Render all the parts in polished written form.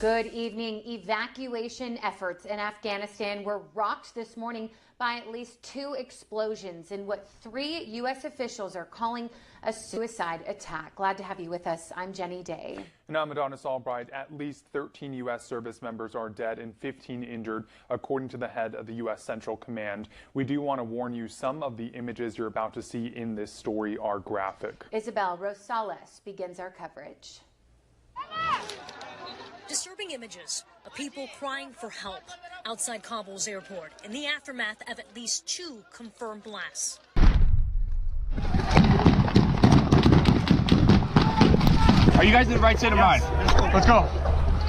Good evening. Evacuation efforts in Afghanistan were rocked this morning by at least 2 explosions in what 3 U.S. officials are calling a suicide attack. Glad to have you with us. I'm Jenny Day. And I'm Adonis Albright. At least 13 U.S. service members are dead and 15 injured, according to the head of the U.S. Central Command. We do want to warn you, some of the images you're about to see in this story are graphic. Isabel Rosales begins our coverage. Disturbing images of people crying for help outside Kabul's airport in the aftermath of at least 2 confirmed blasts. Are you guys in the right state of mind? Let's go.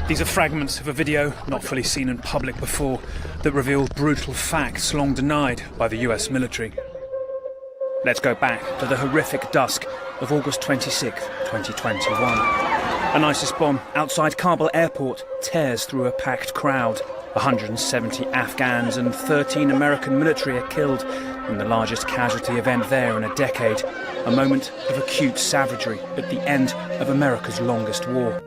These are fragments of a video not fully seen in public before that reveal brutal facts long denied by the US military. Let's go back to the horrific dusk of August 26, 2021. An ISIS bomb outside Kabul airport tears through a packed crowd. 170 Afghans and 13 American military are killed in the largest casualty event there in a decade. A moment of acute savagery at the end of America's longest war.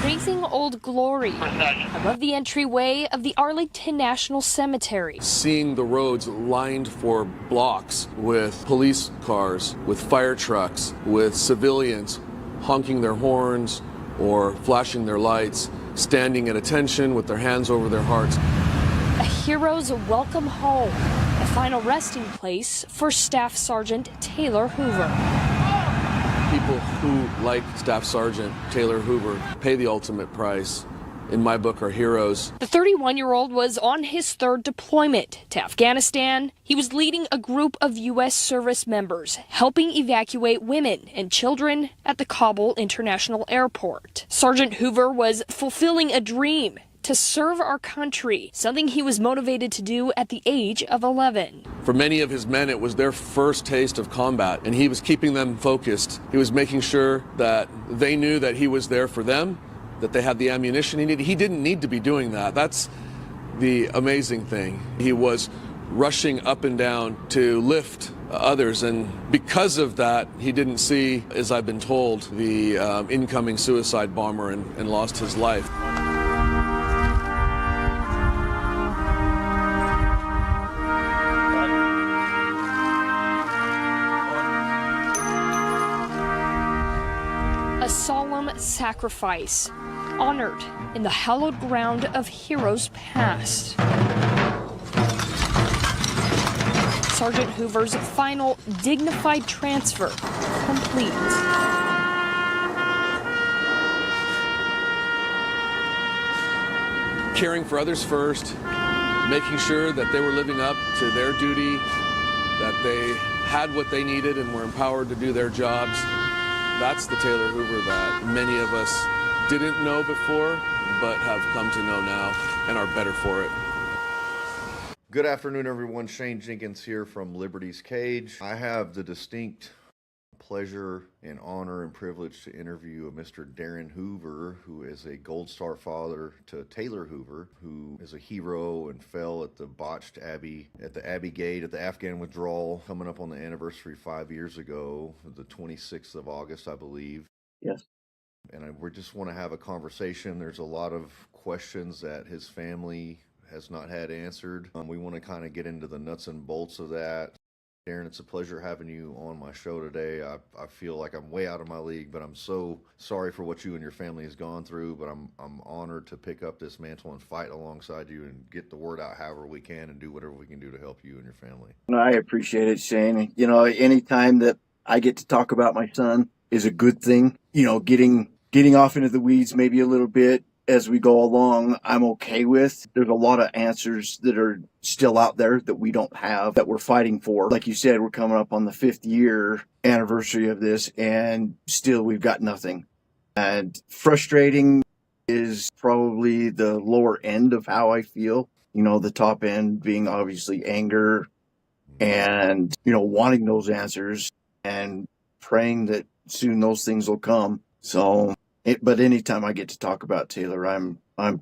Raising Old Glory above the entryway of the Arlington National Cemetery. Seeing the roads lined for blocks with police cars, with fire trucks, with civilians honking their horns or flashing their lights, standing at attention with their hands over their hearts. A hero's welcome home, a final resting place for Staff Sergeant Taylor Hoover. People who, like Staff Sergeant Taylor Hoover, pay the ultimate price, in my book, are heroes. The 31-year-old was on his 3rd deployment to Afghanistan. He was leading a group of U.S. service members, helping evacuate women and children at the Kabul International Airport. Sergeant Hoover was fulfilling a dream to serve our country, something he was motivated to do at the age of 11. For many of his men, it was their first taste of combat, and he was keeping them focused. He was making sure that they knew that he was there for them, that they had the ammunition he needed. He didn't need to be doing that. That's the amazing thing. He was rushing up and down to lift others, and because of that, he didn't see, as I've been told, the incoming suicide bomber and lost his life. A solemn sacrifice, honored in the hallowed ground of heroes past. Sergeant Hoover's final dignified transfer complete. Caring for others first, making sure that they were living up to their duty, that they had what they needed and were empowered to do their jobs. That's the Taylor Hoover that many of us didn't know before, but have come to know now and are better for it. Good afternoon, everyone. Shane Jenkins here from Liberty's Cage. I have the distinct pleasure and honor and privilege to interview Mr. Darin Hoover, who is a Gold Star father to Taylor Hoover, who is a hero and fell at the botched Abbey, at the Abbey Gate, at the Afghan withdrawal, coming up on the anniversary 5 years ago, the 26th of August, I believe. Yes. And we just want to have a conversation. There's a lot of questions that his family has not had answered. We want to kind of get into the nuts and bolts of that. Darin, it's a pleasure having you on my show today. I feel like I'm way out of my league, but I'm so sorry for what you and your family has gone through, but I'm honored to pick up this mantle and fight alongside you and get the word out however we can and do whatever we can do to help you and your family. I appreciate it, Shane. Anytime that I get to talk about my son is a good thing. Getting off into the weeds maybe a little bit as we go along, I'm okay with. There's a lot of answers that are still out there that we don't have, that we're fighting for. Like you said, we're coming up on the 5th year anniversary of this, and still we've got nothing. And frustrating is probably the lower end of how I feel. The top end being obviously anger and, wanting those answers and praying that soon those things will come. So But anytime I get to talk about Taylor, I'm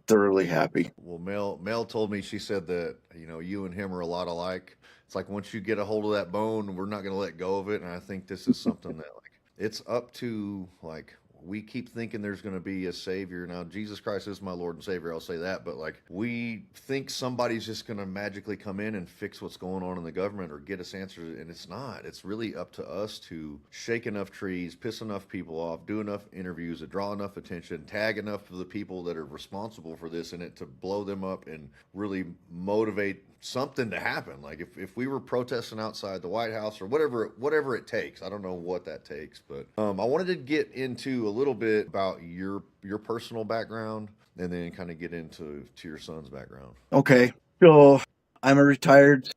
thoroughly happy. Well, Mel told me, she said that, you and him are a lot alike. It's like once you get a hold of that bone, we're not going to let go of it. And I think this is something that, like, it's up to, like, we keep thinking there's going to be a savior. Now, Jesus Christ is my Lord and Savior, I'll say that. But, like, we think somebody's just going to magically come in and fix what's going on in the government or get us answers, and it's not. It's really up to us to shake enough trees, piss enough people off, do enough interviews, to draw enough attention, tag enough of the people that are responsible for this in it to blow them up and really motivate something to happen. Like if we were protesting outside the White House or whatever it takes, I don't know what that takes, but I wanted to get into a little bit about your personal background and then kind of get into your son's background. Okay, so I'm a retired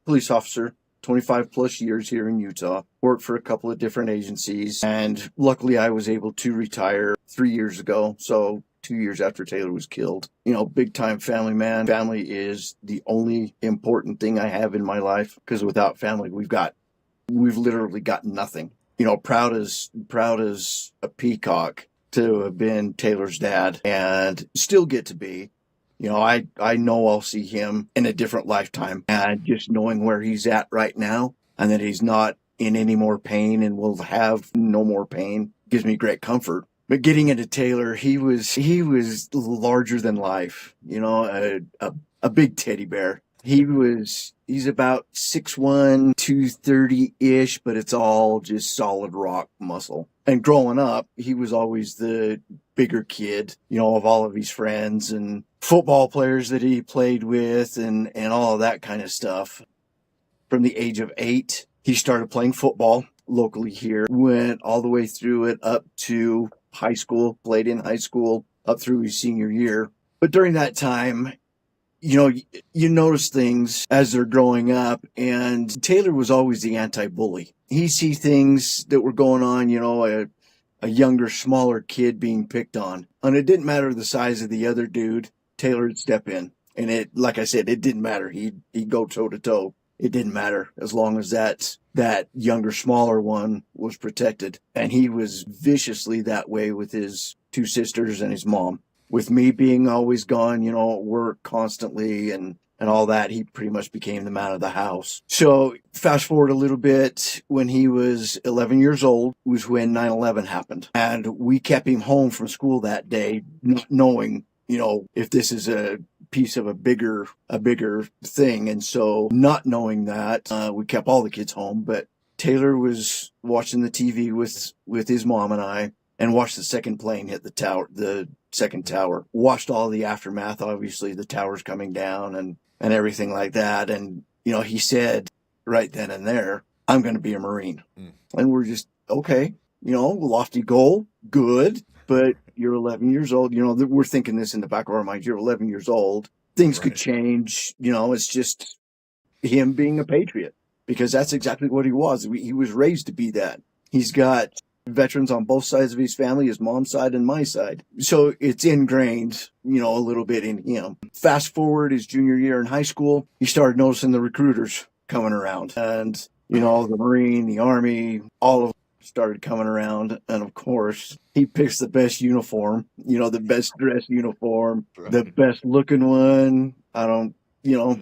police officer, 25 plus years here in Utah. Worked for a couple of different agencies, and luckily I was able to retire 3 years ago. So 2 years after Taylor was killed. Big time family man. Family is the only important thing I have in my life, because without family, we've literally got nothing. Proud as a peacock to have been Taylor's dad and still get to be. I know I'll see him in a different lifetime, and just knowing where he's at right now and that he's not in any more pain and will have no more pain gives me great comfort. But getting into Taylor, he was larger than life, a big teddy bear. He's about 6'1", 230-ish, but it's all just solid rock muscle. And growing up, he was always the bigger kid, of all of his friends and football players that he played with and all of that kind of stuff. From the age of 8, he started playing football locally here, went all the way through it up to high school, played in high school up through his senior year. But during that time, you notice things as they're growing up, and Taylor was always the anti-bully. He see things that were going on, a younger, smaller kid being picked on. And it didn't matter the size of the other dude, Taylor would step in. And like I said, it didn't matter. He'd go toe to toe. It didn't matter as long as that younger, smaller one was protected. And he was viciously that way with his 2 sisters and his mom. With me being always gone, at work constantly and all that, he pretty much became the man of the house. So fast forward a little bit, when he was 11 years old was when 9/11 happened. And we kept him home from school that day, not knowing, if this is a piece of a bigger thing. And so not knowing that, we kept all the kids home, but Taylor was watching the TV with his mom and I, and watched the second plane hit the second tower. Watched all the aftermath, obviously, the towers coming down and everything like that. And, he said right then and there, I'm going to be a Marine. And we're just, okay, lofty goal, good, but you're 11 years old. We're thinking this in the back of our minds. You're 11 years old. Things could change. It's just him being a patriot, because that's exactly what he was. He was raised to be that. He's got veterans on both sides of his family, his mom's side and my side. So it's ingrained, a little bit in him. Fast forward his junior year in high school, he started noticing the recruiters coming around. And, the Marine, the Army, all of them started coming around. And of course, he picks the best uniform, the best dressed uniform, the best looking one.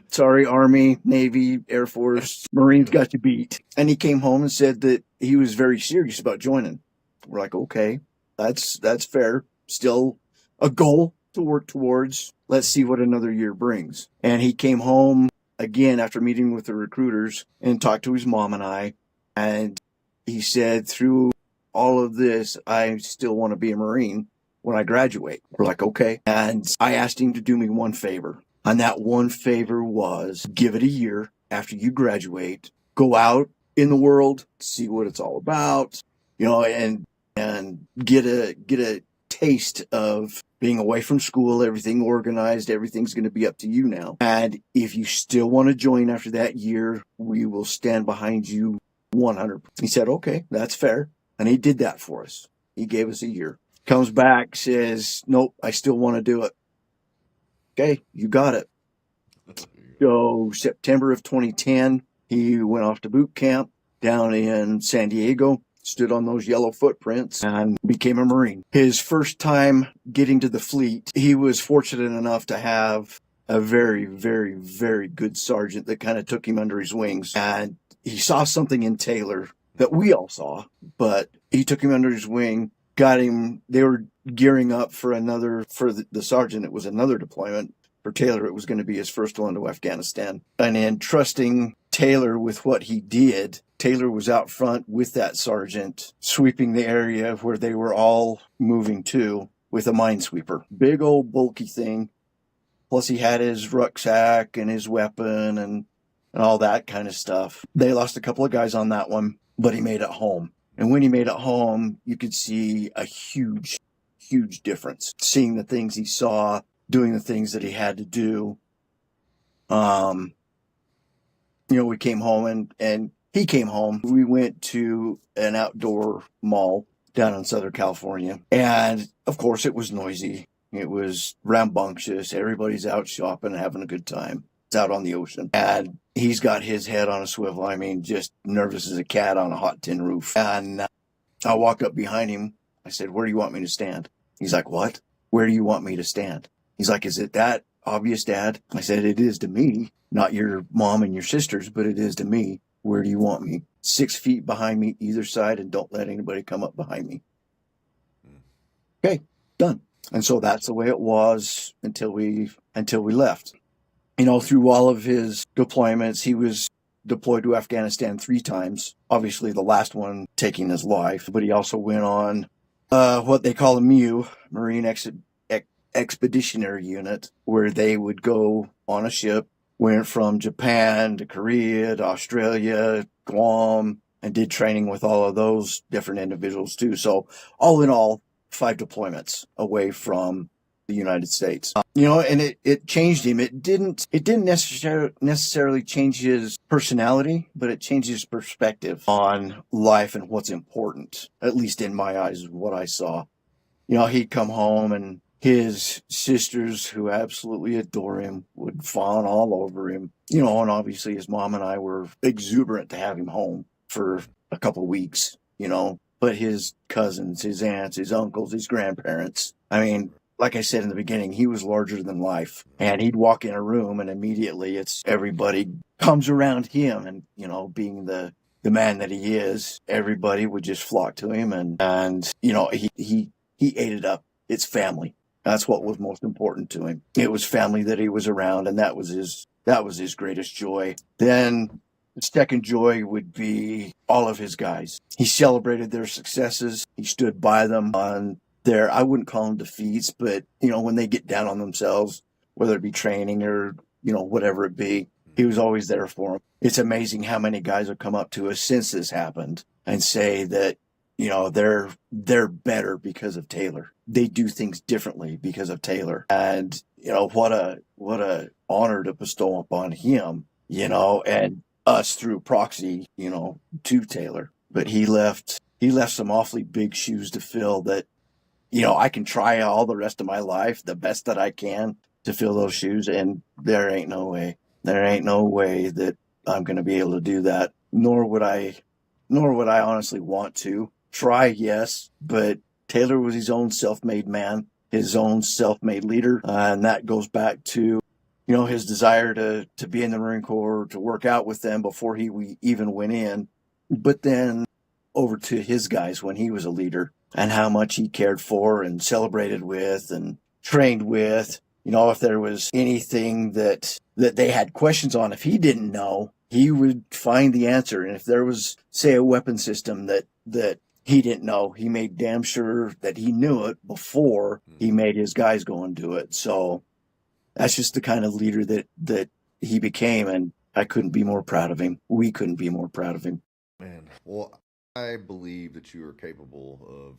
Sorry, Army, Navy, Air Force, Marines got you beat. And he came home and said that he was very serious about joining. We're like, okay, that's fair. Still a goal to work towards. Let's see what another year brings. And he came home again after meeting with the recruiters and talked to his mom and I. And he said, through all of this, I still want to be a Marine when I graduate. We're like, okay. And I asked him to do me one favor. And that one favor was, give it a year after you graduate, go out in the world, see what it's all about, and get a taste of being away from school, everything organized, everything's going to be up to you now. And if you still want to join after that year, we will stand behind you 100%. He said, okay, that's fair. And he did that for us. He gave us a year. Comes back, says, nope, I still want to do it. Okay, you got it. So September of 2010, he went off to boot camp down in San Diego. stood on those yellow footprints, and became a Marine. His first time getting to the fleet, he was fortunate enough to have a very, very, very good sergeant that kind of took him under his wings. And he saw something in Taylor that we all saw, but he took him under his wing, got him. They were gearing up for the sergeant. It was another deployment. For Taylor, it was going to be his first one to Afghanistan. And in trusting Taylor with what he did, Taylor was out front with that sergeant, sweeping the area where they were all moving to with a minesweeper. Big old bulky thing. Plus he had his rucksack and his weapon and all that kind of stuff. They lost a couple of guys on that one, but he made it home. And when he made it home, you could see a huge, huge difference. Seeing the things he saw, doing the things that he had to do. We came home and he came home. We went to an outdoor mall down in Southern California. And of course it was noisy. It was rambunctious. Everybody's out shopping and having a good time. It's out on the ocean. And he's got his head on a swivel. I mean, just nervous as a cat on a hot tin roof. And I walked up behind him. I said, "Where do you want me to stand?" He's like, "What? Where do you want me to stand?" He's like, "Is it that obvious, Dad?" I said, "It is to me. Not your mom and your sisters, but it is to me. Where do you want me?" 6 feet behind me, either side, and don't let anybody come up behind me. Okay, done. And so that's the way it was until we left. Through all of his deployments, he was deployed to Afghanistan 3 times. Obviously, the last one taking his life, but he also went on what they call a MU, Marine Expeditionary Unit, where they would go on a ship, went from Japan to Korea to Australia, Guam, and did training with all of those different individuals too. So all in all, 5 deployments away from the United States. And it changed him. It didn't necessarily change his personality, but it changed his perspective on life and what's important, at least in my eyes, is what I saw. He'd come home and his sisters, who absolutely adore him, would fawn all over him. And obviously his mom and I were exuberant to have him home for a couple of weeks, but his cousins, his aunts, his uncles, his grandparents, I mean, like I said in the beginning, he was larger than life. And he'd walk in a room and immediately everybody comes around him. And, being the man that he is, everybody would just flock to him. And he ate it up. It's family. That's what was most important to him. It was family that he was around, and that was his greatest joy. Then the second joy would be all of his guys. He celebrated their successes. He stood by them on I wouldn't call them defeats, but, when they get down on themselves, whether it be training or, whatever it be, he was always there for them. It's amazing how many guys have come up to us since this happened and say that, they're better because of Taylor. They do things differently because of Taylor. And, what a honor to bestow upon him, and us through proxy, to Taylor. But he left some awfully big shoes to fill that, I can try all the rest of my life, the best that I can, to fill those shoes. And there ain't no way that I'm going to be able to do that. Nor would I honestly want to. Try, yes, but Taylor was his own self-made man, his own self-made leader. And that goes back to, his desire to be in the Marine Corps, to work out with them before we even went in. But then over to his guys when he was a leader, and how much he cared for and celebrated with and trained with. If there was anything that they had questions on, if he didn't know, he would find the answer. And if there was, say, a weapon system that he didn't know, he made damn sure that he knew it before he made his guys go and do it. So that's just the kind of leader that he became, and I couldn't be more proud of him. We couldn't be more proud of him. Man, well, I believe that you are capable of,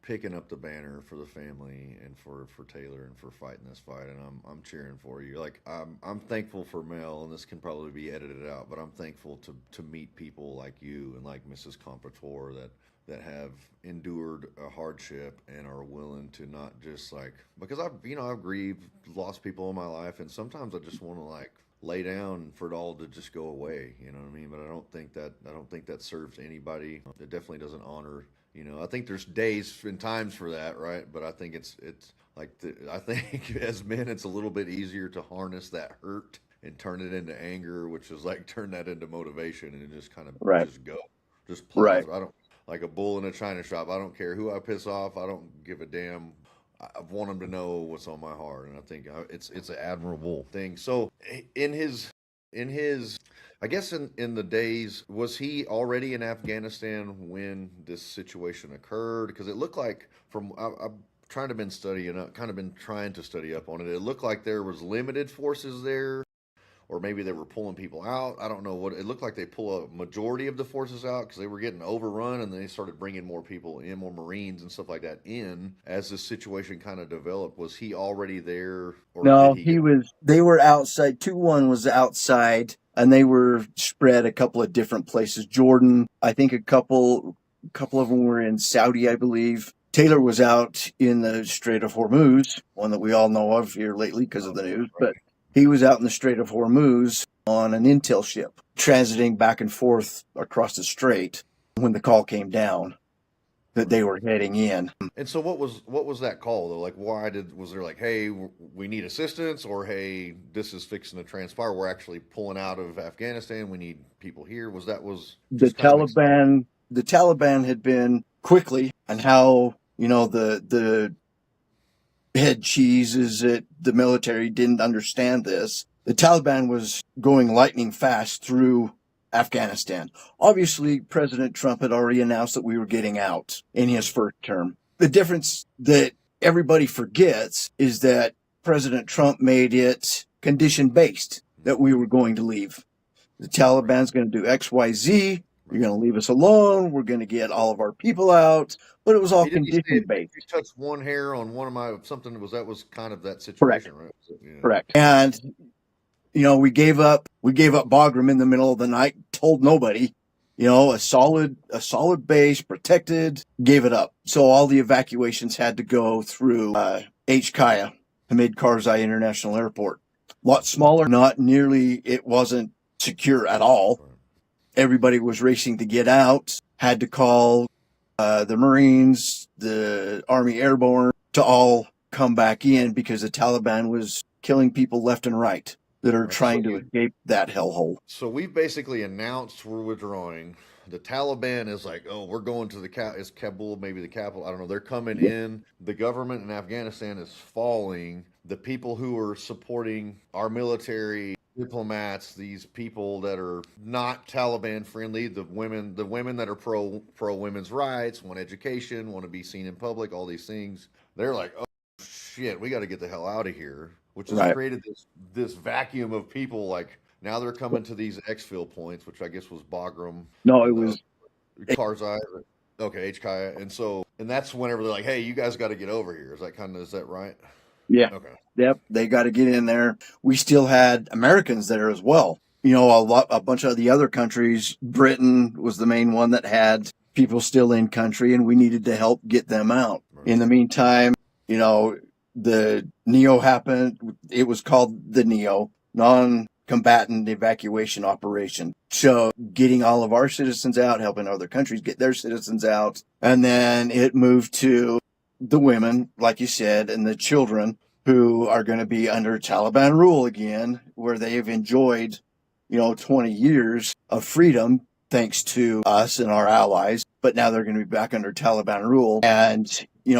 picking up the banner for the family and for Taylor and for fighting this fight. And I'm cheering for you. Like, I'm thankful for Mel, and this can probably be edited out, but I'm thankful to meet people like you and like Mrs. Comparator that that have endured a hardship and are willing to not just like, because I've grieved, lost people in my life, and sometimes I just want to like lay down for it all to just go away, you know what I mean? But I don't think that serves anybody. It definitely doesn't honor, I think there's days and times for that, right? But I think it's like I think as men it's a little bit easier to harness that hurt and turn it into anger, which is like turn that into motivation and just kind of just go, just plow. Right. I don't like a bull in a china shop. I don't care who I piss off. I don't give a damn. I want them to know what's on my heart, and I think it's an admirable thing. So in his, I guess in the days, was he already in Afghanistan when this situation occurred? Because it looked like I've kind of been trying to study up on it. It looked like there was limited forces there, or maybe they were pulling people out. I don't know what it looked like. They pull a majority of the forces out because they were getting overrun, and then they started bringing more people in, more Marines and stuff like that in as the situation kind of developed. Was he already there? Or no, they were outside. 2-1 was outside, and they were spread a couple of different places. Jordan, I think a couple of them were in Saudi, I believe. Taylor was out in the Strait of Hormuz, one that we all know of here lately because of the news, but he was out in the Strait of Hormuz on an intel ship, transiting back and forth across the strait when the call came down that they were heading in. And so what was that call though? Like, was there like, hey, we need assistance, or hey, this is fixing to transpire, we're actually pulling out of Afghanistan, we need people here? The Taliban? The Taliban had been quickly, and how the head cheese is that the military didn't understand this. The Taliban was going lightning fast through Afghanistan. Obviously, President Trump had already announced that we were getting out in his first term. The difference that everybody forgets is that President Trump made it condition-based that we were going to leave. The Taliban's going to do X, Y, Z. You're going to leave us alone. We're going to get all of our people out. But it was all condition-based. You touched one hair on one of my something. That was kind of that situation, right? Yeah. Correct. And we gave up Bagram in the middle of the night. Told nobody. A solid base, protected. Gave it up. So all the evacuations had to go through HKIA, Hamid Karzai International Airport. A lot smaller. Not nearly. It wasn't secure at all. Everybody was racing to get out. Had to call the Marines, the Army Airborne, to all come back in because the Taliban was killing people left and right that are trying to escape that hellhole. So we've basically announced we're withdrawing. The Taliban is like, oh, we're going to is Kabul, maybe the capital. I don't know. They're coming in. The government in Afghanistan is falling. The people who are supporting our military, diplomats, these people that are not Taliban friendly, the women that are pro women's rights, want education, want to be seen in public, all these things. They're like, oh shit, we got to get the hell out of here, which has created this vacuum of people. Like now they're coming to these exfil points, which I guess was Bagram. No, it was Karzai. Okay, HKIA. And that's whenever they're like, hey, you guys got to get over here. Is that right? Yeah. Okay. Yep. They got to get in there. We still had Americans there as well. A bunch of the other countries, Britain was the main one that had people still in country, and we needed to help get them out. Right. In the meantime, the NEO happened. It was called the NEO, Non-Combatant Evacuation Operation. So getting all of our citizens out, helping other countries get their citizens out. And then it moved to the women, like you said, and the children who are going to be under Taliban rule again, where they have enjoyed, 20 years of freedom thanks to us and our allies. But now they're going to be back under Taliban rule. And,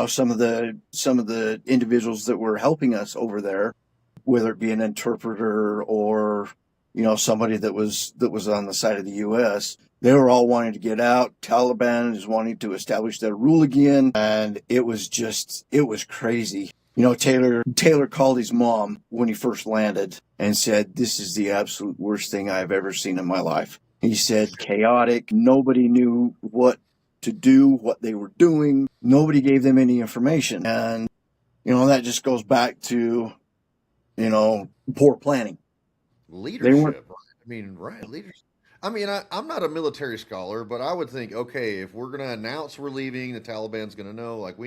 some of the individuals that were helping us over there, whether it be an interpreter or, somebody that was on the side of the U.S., they were all wanting to get out. Taliban is wanting to establish their rule again. And it was crazy. Taylor called his mom when he first landed and said, this is the absolute worst thing I've ever seen in my life. He said, chaotic. Nobody knew what to do, what they were doing. Nobody gave them any information. And, that just goes back to, poor planning. Leadership. Leadership. I mean, I'm not a military scholar, but I would think, okay, if we're going to announce we're leaving, the Taliban's going to know, like,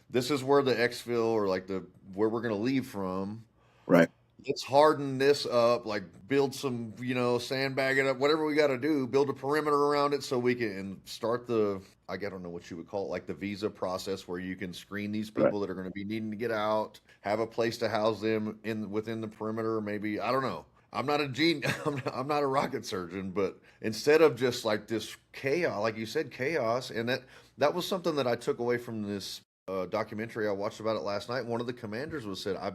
this is where the exfil or like where we're going to leave from. Right. Let's harden this up, like build some, sandbag it up, whatever we got to do, build a perimeter around it so we can start I don't know what you would call it, like the visa process where you can screen these people that are going to be needing to get out, have a place to house them within the perimeter. Maybe, I don't know. I'm not a genius. I'm not a rocket surgeon, but instead of just like this chaos, like you said, chaos, and that was something that I took away from this documentary I watched about it last night. One of the commanders said, I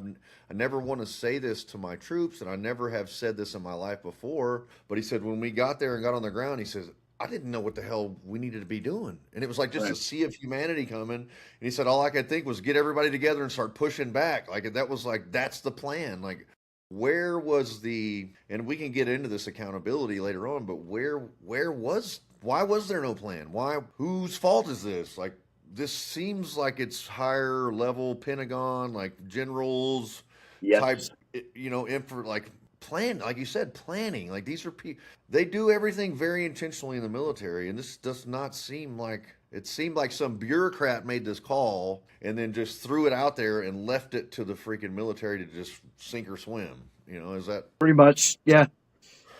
never want to say this to my troops, and I never have said this in my life before, but he said when we got there and got on the ground, he says, I didn't know what the hell we needed to be doing. And it was like just a sea of humanity coming. And he said, all I could think was get everybody together and start pushing back. Like that was like, that's the plan. Like, where was and we can get into this accountability later on, but why was there no plan? Whose fault is this? Like, this seems like it's higher level Pentagon, like generals type, like plan, like you said, planning. Like these are people, they do everything very intentionally in the military. And this does not seem like, it seemed like some bureaucrat made this call and then just threw it out there and left it to the freaking military to just sink or swim. Is that pretty much? Yeah.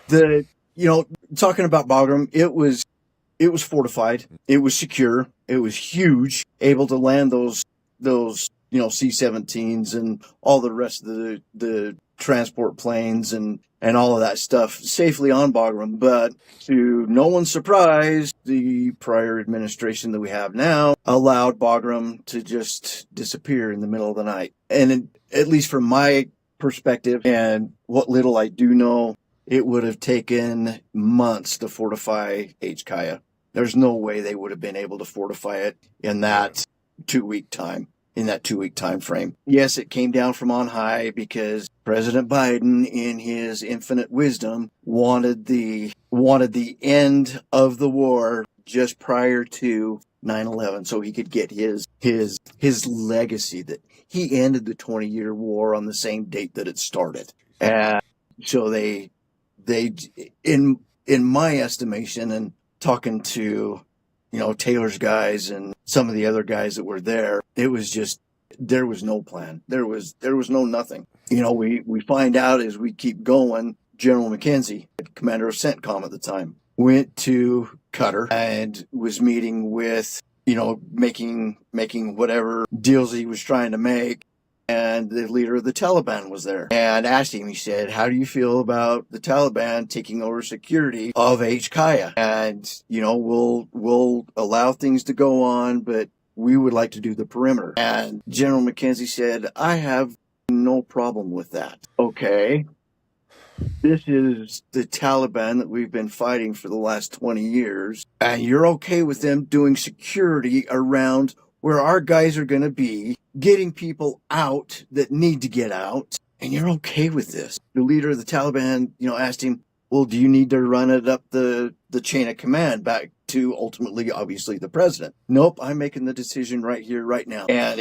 Talking about Bagram, it was fortified. It was secure. It was huge, able to land those C-17s and all the rest of the transport planes and all of that stuff safely on Bagram. But to no one's surprise, the prior administration that we have now allowed Bagram to just disappear in the middle of the night. And at least from my perspective and what little I do know, it would have taken months to fortify HKIA. There's no way they would have been able to fortify it in that 2-week time. In that 2-week time frame. Yes, it came down from on high because President Biden, in his infinite wisdom, wanted the end of the war just prior to 9/11, so he could get his legacy that he ended the 20-year war on the same date that it started. And so they in my estimation, and talking to Taylor's guys and some of the other guys that were there, it was just, there was no plan. There was no nothing. We find out as we keep going, General McKenzie, commander of CENTCOM at the time, went to Qatar and was meeting with, making whatever deals he was trying to make. And the leader of the Taliban was there and asked him, he said, how do you feel about the Taliban taking over security of HKIA? And, we'll allow things to go on, but we would like to do the perimeter. And General McKenzie said, I have no problem with that. Okay. This is the Taliban that we've been fighting for the last 20 years. And you're okay with them doing security around where our guys are going to be, getting people out that need to get out, and you're okay with this. The leader of the Taliban, asked him, well, do you need to run it up the chain of command back to ultimately, obviously, the president? Nope, I'm making the decision right here, right now. And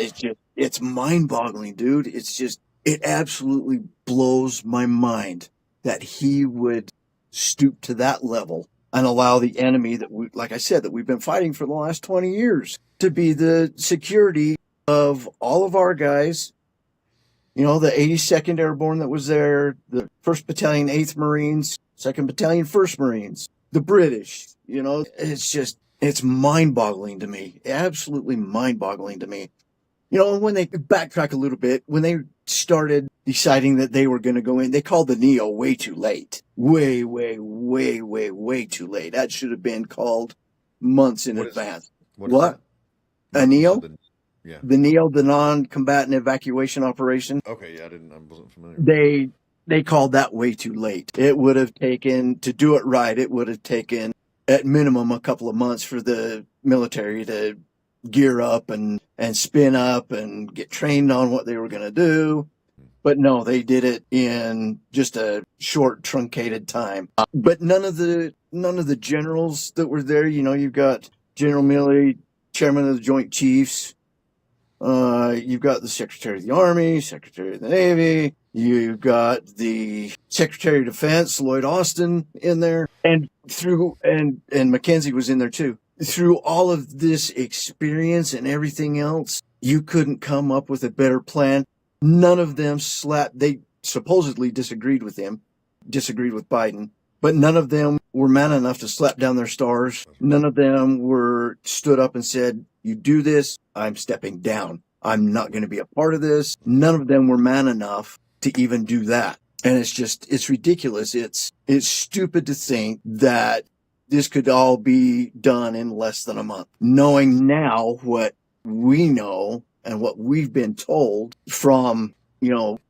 it's mind-boggling, dude. It absolutely blows my mind that he would stoop to that level and allow the enemy that that we've been fighting for the last 20 years to be the security of all of our guys. The 82nd Airborne that was there, the 1st Battalion, 8th Marines, 2nd Battalion, 1st Marines, the British, it's mind-boggling to me. Absolutely mind-boggling to me. When they backtrack a little bit, when they started deciding that they were going to go in, they called the NEO way too late. Way, way, way, way, way too late. That should have been called months in advance. What? A NEO? Yeah. The NEO, the non-combatant evacuation operation. Okay, yeah, I wasn't familiar. They called that way too late. It would have taken, to do it right, it would have taken at minimum a couple of months for the military to gear up and spin up and get trained on what they were going to do. But no, they did it in just a short, truncated time. But none of the generals that were there, you've got General Milley, Chairman of the Joint Chiefs. You've got the Secretary of the Army, Secretary of the Navy. You got the Secretary of Defense, Lloyd Austin, in there, and Mackenzie was in there too. Through all of this experience and everything else, you couldn't come up with a better plan. None of them they supposedly disagreed with Biden, but none of them were man enough to slap down their stars. None of them stood up and said, you do this, I'm stepping down. I'm not going to be a part of this. None of them were man enough to even do that. And it's ridiculous. It's stupid to think that this could all be done in less than a month. Knowing now what we know and what we've been told from,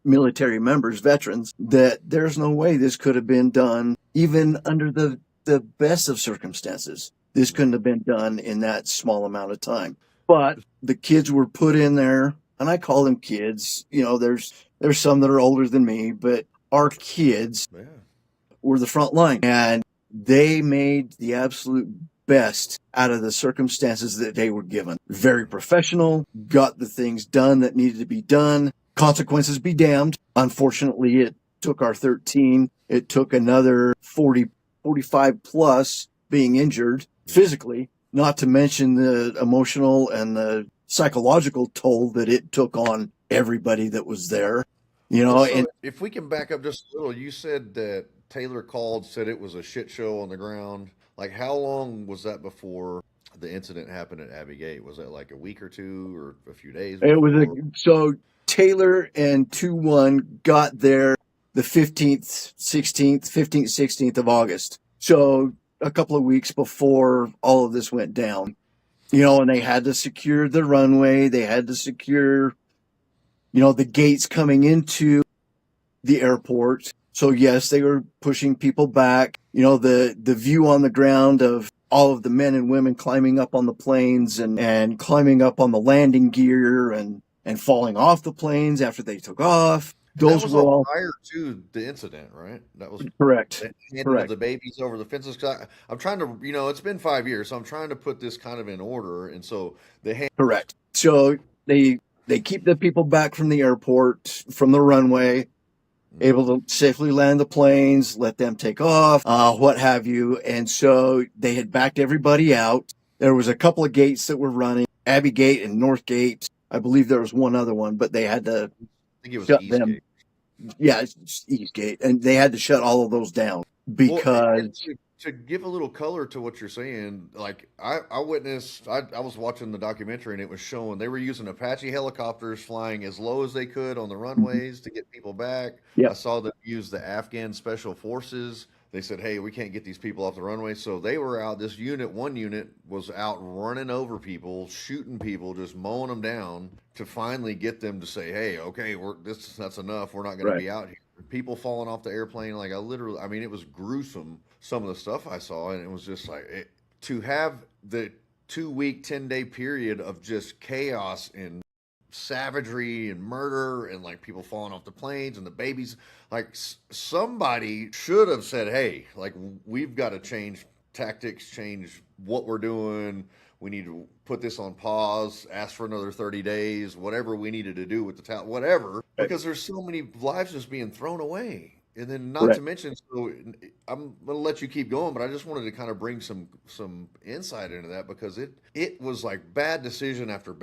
military members, veterans, that there's no way this could have been done even under the best of circumstances. This couldn't have been done in that small amount of time. But the kids were put in there, and I call them kids. There's some that are older than me, but our kids were the front line, and they made the absolute best out of the circumstances that they were given. Very professional, got the things done that needed to be done. Consequences be damned. Unfortunately, it took our 13. It took another 40, 45 plus being injured physically, not to mention the emotional and the psychological toll that it took on everybody that was there. And if we can back up just a little, you said that Taylor said it was a shit show on the ground. Like, how long was that before the incident happened at Abbey Gate? Was that like a week or two or a few days before? It was so Taylor and 2-1 got there the 15th, 16th of August. So a couple of weeks before all of this went down, and they had to secure the runway. They had to secure, the gates coming into the airport. So yes, they were pushing people back. The view on the ground of all of the men and women climbing up on the planes and climbing up on the landing gear and falling off the planes after they took off. Those were all prior to the incident, right? That was correct. Correct. The babies over the fences. I'm trying to, it's been 5 years, so I'm trying to put this kind of in order. And so correct. So they keep the people back from the airport, from the runway, able to safely land the planes, let them take off, what have you. And so they had backed everybody out. There was a couple of gates that were running, Abbey Gate and North Gate. I believe there was one other one, but they had to shut them. Gate. Yeah, it's East Gate. And they had to shut all of those down because... To give a little color to what you're saying, like I witnessed, I was watching the documentary and it was showing they were using Apache helicopters flying as low as they could on the runways to get people back. Yep. I saw them use the Afghan special forces. They said, hey, we can't get these people off the runway. So they were out, one unit was out running over people, shooting people, just mowing them down to finally get them to say, hey, okay, that's enough. We're not going to be out here. People falling off the airplane. Like it was gruesome. Some of the stuff I saw, and it was just like to have the 2-week, 10-day period of just chaos and savagery and murder and like people falling off the planes and the babies. Like somebody should have said, hey, like we've got to change tactics, change what we're doing. We need to put this on pause, ask for another 30 days, whatever we needed to do with the whatever, because there's so many lives just being thrown away. And then not to mention, so I'm going to let you keep going, but I just wanted to kind of bring some insight into that because it was like bad decision after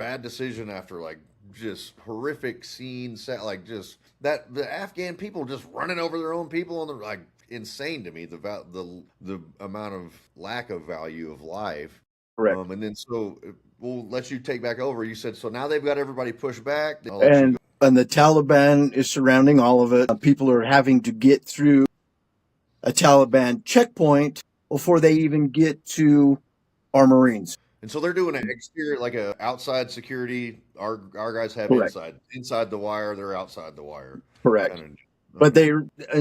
like just horrific scenes, like just that the Afghan people just running over their own people on the like insane to me, the amount of lack of value of life. Correct. And then so we'll let you take back over. You said, so now they've got everybody pushed back. And the Taliban is surrounding all of it. People are having to get through a Taliban checkpoint before they even get to our Marines. And so they're doing an exterior, like a outside security. Our guys have inside the wire. They're outside the wire. Correct. But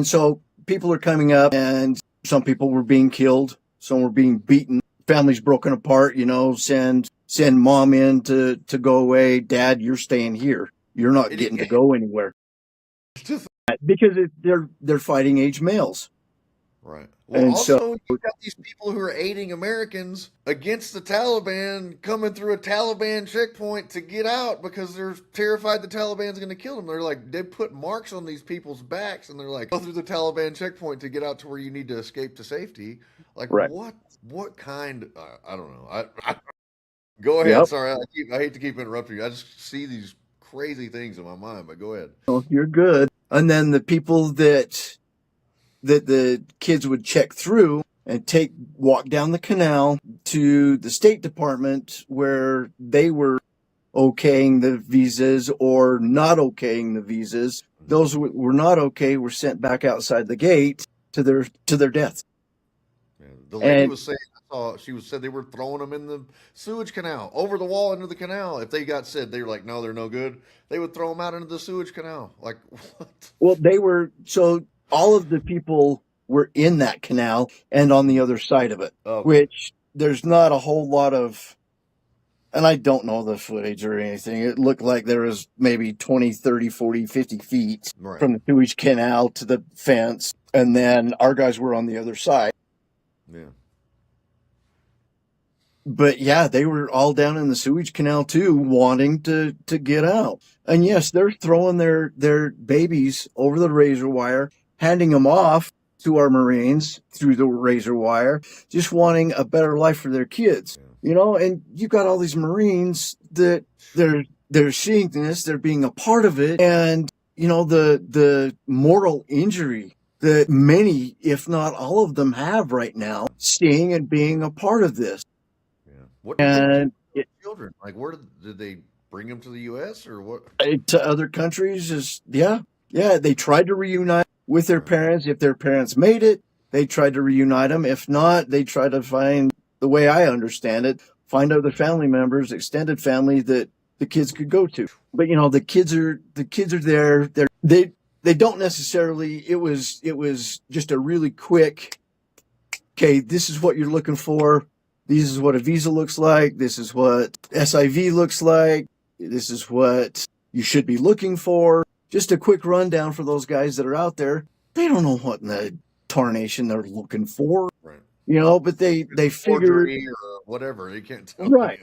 so people are coming up, and some people were being killed. Some were being beaten. Families broken apart. Send mom in to go away. Dad, you're staying here. You're not getting to go anywhere because they're fighting age males. Right. Well, And also, so you've got these people who are aiding Americans against the Taliban coming through a Taliban checkpoint to get out because they're terrified the Taliban's going to kill them. They're like, they put marks on these people's backs and they're like, go through the Taliban checkpoint to get out to where you need to escape to safety. Like, right. what kind? I don't know. Go ahead. Yep. Sorry, I hate to keep interrupting you. I just see these crazy things in my mind, but go ahead. Oh, you're good. And then the people that the kids would check through and walk down the canal to the State Department where they were okaying the visas or not okaying the visas. Those who were not okay were sent back outside the gate to their death. Yeah, the lady was saying, said they were throwing them in the sewage canal, over the wall into the canal. If they got said, they were like, no, they're no good. They would throw them out into the sewage canal. Like, what? Well, so all of the people were in that canal and on the other side of it, which there's not a whole lot of, and I don't know the footage or anything. It looked like there was maybe 20, 30, 40, 50 feet from the sewage canal to the fence. And then our guys were on the other side. Yeah. But yeah, they were all down in the sewage canal too, wanting to get out. And yes, they're throwing their babies over the razor wire, handing them off to our Marines through the razor wire, just wanting a better life for their kids. Yeah. You know, and you got all these Marines that they're seeing this, they're being a part of it, and you know, the moral injury that many, if not all of them, have right now, seeing and being a part of this. What did they do children? Like, where did they bring them to the U.S. or what? To other countries they tried to reunite with their parents. If their parents made it, they tried to reunite them. If not, they tried to find, the way I understand it, find other family members, extended family that the kids could go to. But you know, the kids are there. They don't necessarily. It was just a really quick. Okay, this is what you're looking for. This is what a visa looks like. This is what SIV looks like. This is what you should be looking for. Just a quick rundown for those guys that are out there. They don't know what in the tarnation they're looking for. Right. You know, but they figure or whatever. They can't tell. Right.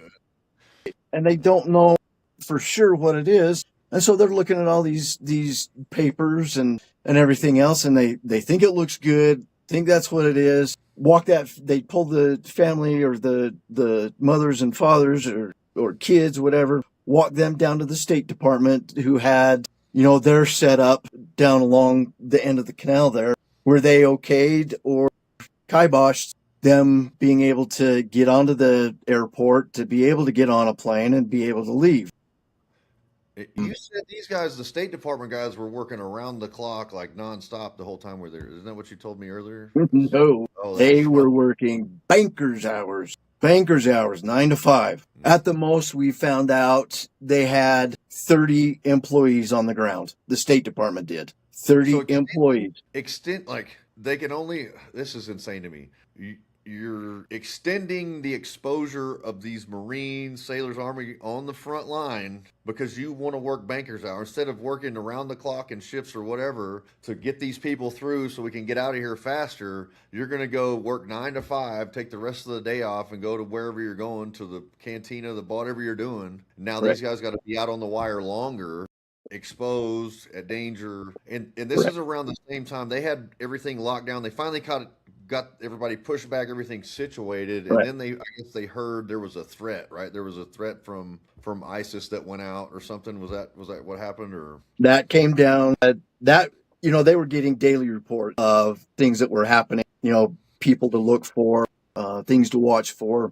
And they don't know for sure what it is. And so they're looking at all these papers and everything else, and they think it looks good, think that's what it is. They pull the family or the mothers and fathers or kids, whatever, walk them down to the State Department who had, you know, their setup down along the end of the canal there. Were they okayed or kiboshed them being able to get onto the airport, to be able to get on a plane and be able to leave? You said these guys, the State Department guys, were working around the clock, like nonstop the whole time we're there. Isn't that what you told me earlier? No, they were working bankers hours, 9 to 5. At the most, we found out they had 30 employees on the ground. The State Department did. 30 employees. They can only, this is insane to me. You're extending the exposure of these Marines, Sailors, Army on the front line because you want to work bankers hours instead of working around the clock and shifts or whatever to get these people through so we can get out of here faster. You're going to go work 9 to 5, take the rest of the day off and go to wherever you're going, to the cantina, whatever you're doing. Now these guys got to be out on the wire longer, exposed, at danger. And this is around the same time they had everything locked down. They finally got everybody pushed back, everything situated, and then I guess they heard there was a threat, right? There was a threat from ISIS that went out or something. Was that what happened? Or that came down? That you know, they were getting daily reports of things that were happening. You know, people to look for, things to watch for,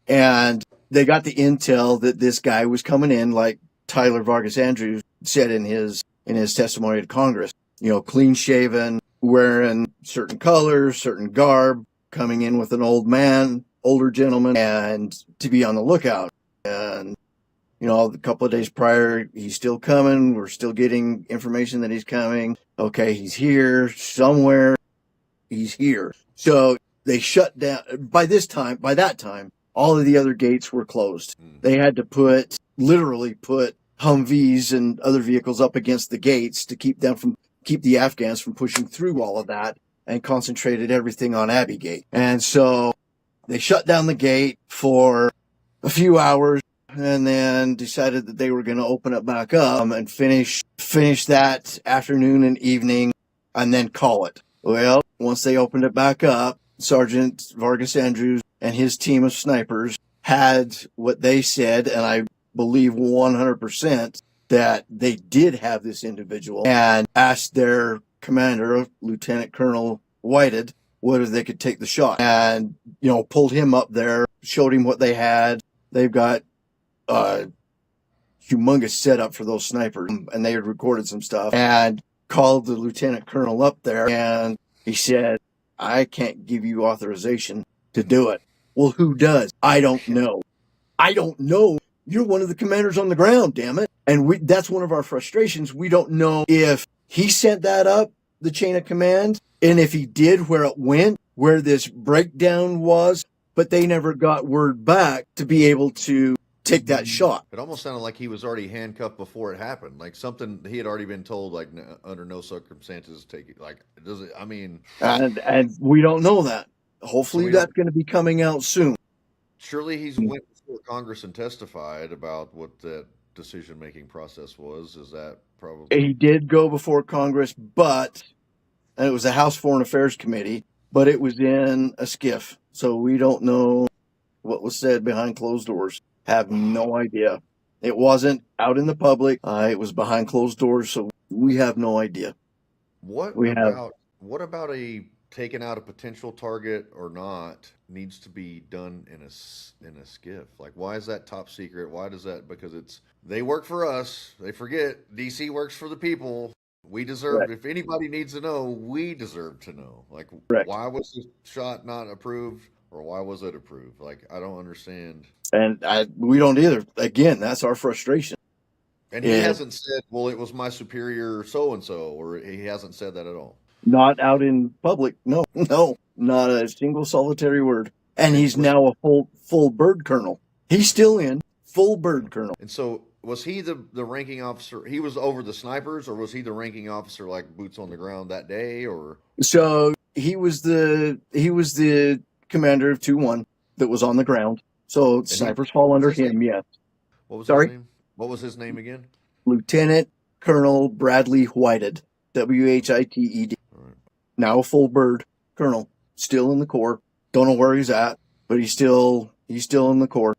and they got the intel that this guy was coming in, like Tyler Vargas Andrews said in his testimony to Congress. You know, clean shaven, wearing certain colors, certain garb, coming in with an older gentleman, and to be on the lookout. And, you know, a couple of days prior, he's still coming. We're still getting information that he's coming. Okay, he's here somewhere. He's here. So they shut down. By that time, all of the other gates were closed. They had to literally put Humvees and other vehicles up against the gates to keep the Afghans from pushing through all of that and concentrated everything on Abbey Gate. And so they shut down the gate for a few hours and then decided that they were going to open it back up and finish that afternoon and evening and then call it. Well, once they opened it back up, Sergeant Vargas Andrews and his team of snipers had what they said, and I believe 100%, that they did have this individual, and asked their commander, Lieutenant Colonel Whited, whether they could take the shot. And, pulled him up there, showed him what they had. They've got a humongous setup for those snipers, and they had recorded some stuff, and called the lieutenant colonel up there, and he said, I can't give you authorization to do it. Well, who does? I don't know. You're one of the commanders on the ground, damn it. And that's one of our frustrations. We don't know if he sent that up the chain of command, and if he did, where it went, where this breakdown was, but they never got word back to be able to take that shot. It almost sounded like he was already handcuffed before it happened. Like something he had already been told, like under no circumstances take it. Like, does it, I mean. And we don't know that. Hopefully that's going to be coming out soon. Surely he's went before Congress and testified about what that decision-making process was. Is that probably? He did go before Congress, and it was the House Foreign Affairs Committee, but it was in a skiff. So we don't know what was said behind closed doors. Have no idea. It wasn't out in the public. It was behind closed doors, so we have no idea. What about a taking out a potential target or not needs to be done in a skiff? Like, why is that top secret? Why does that? Because they work for us. They forget DC works for the people. We deserve. Correct. If anybody needs to know, we deserve to know. Like, correct. Why was the shot not approved, or why was it approved? Like, I don't understand. And we don't either. Again, that's our frustration. And he hasn't said, well, it was my superior so-and-so, or he hasn't said that at all. Not out in public. No, not a single solitary word. And he's now a full bird colonel. He's still in full bird colonel. And so was he the ranking officer? He was over the snipers, or was he the ranking officer, like boots on the ground that day? Or so he was the commander of 2-1 that was on the ground. So snipers fall under him. Yes. What was his name? What was his name again? Lieutenant Colonel Bradley Whited. Whited. Right. Now a full bird colonel, still in the Corps. Don't know where he's at, but he's still in the Corps.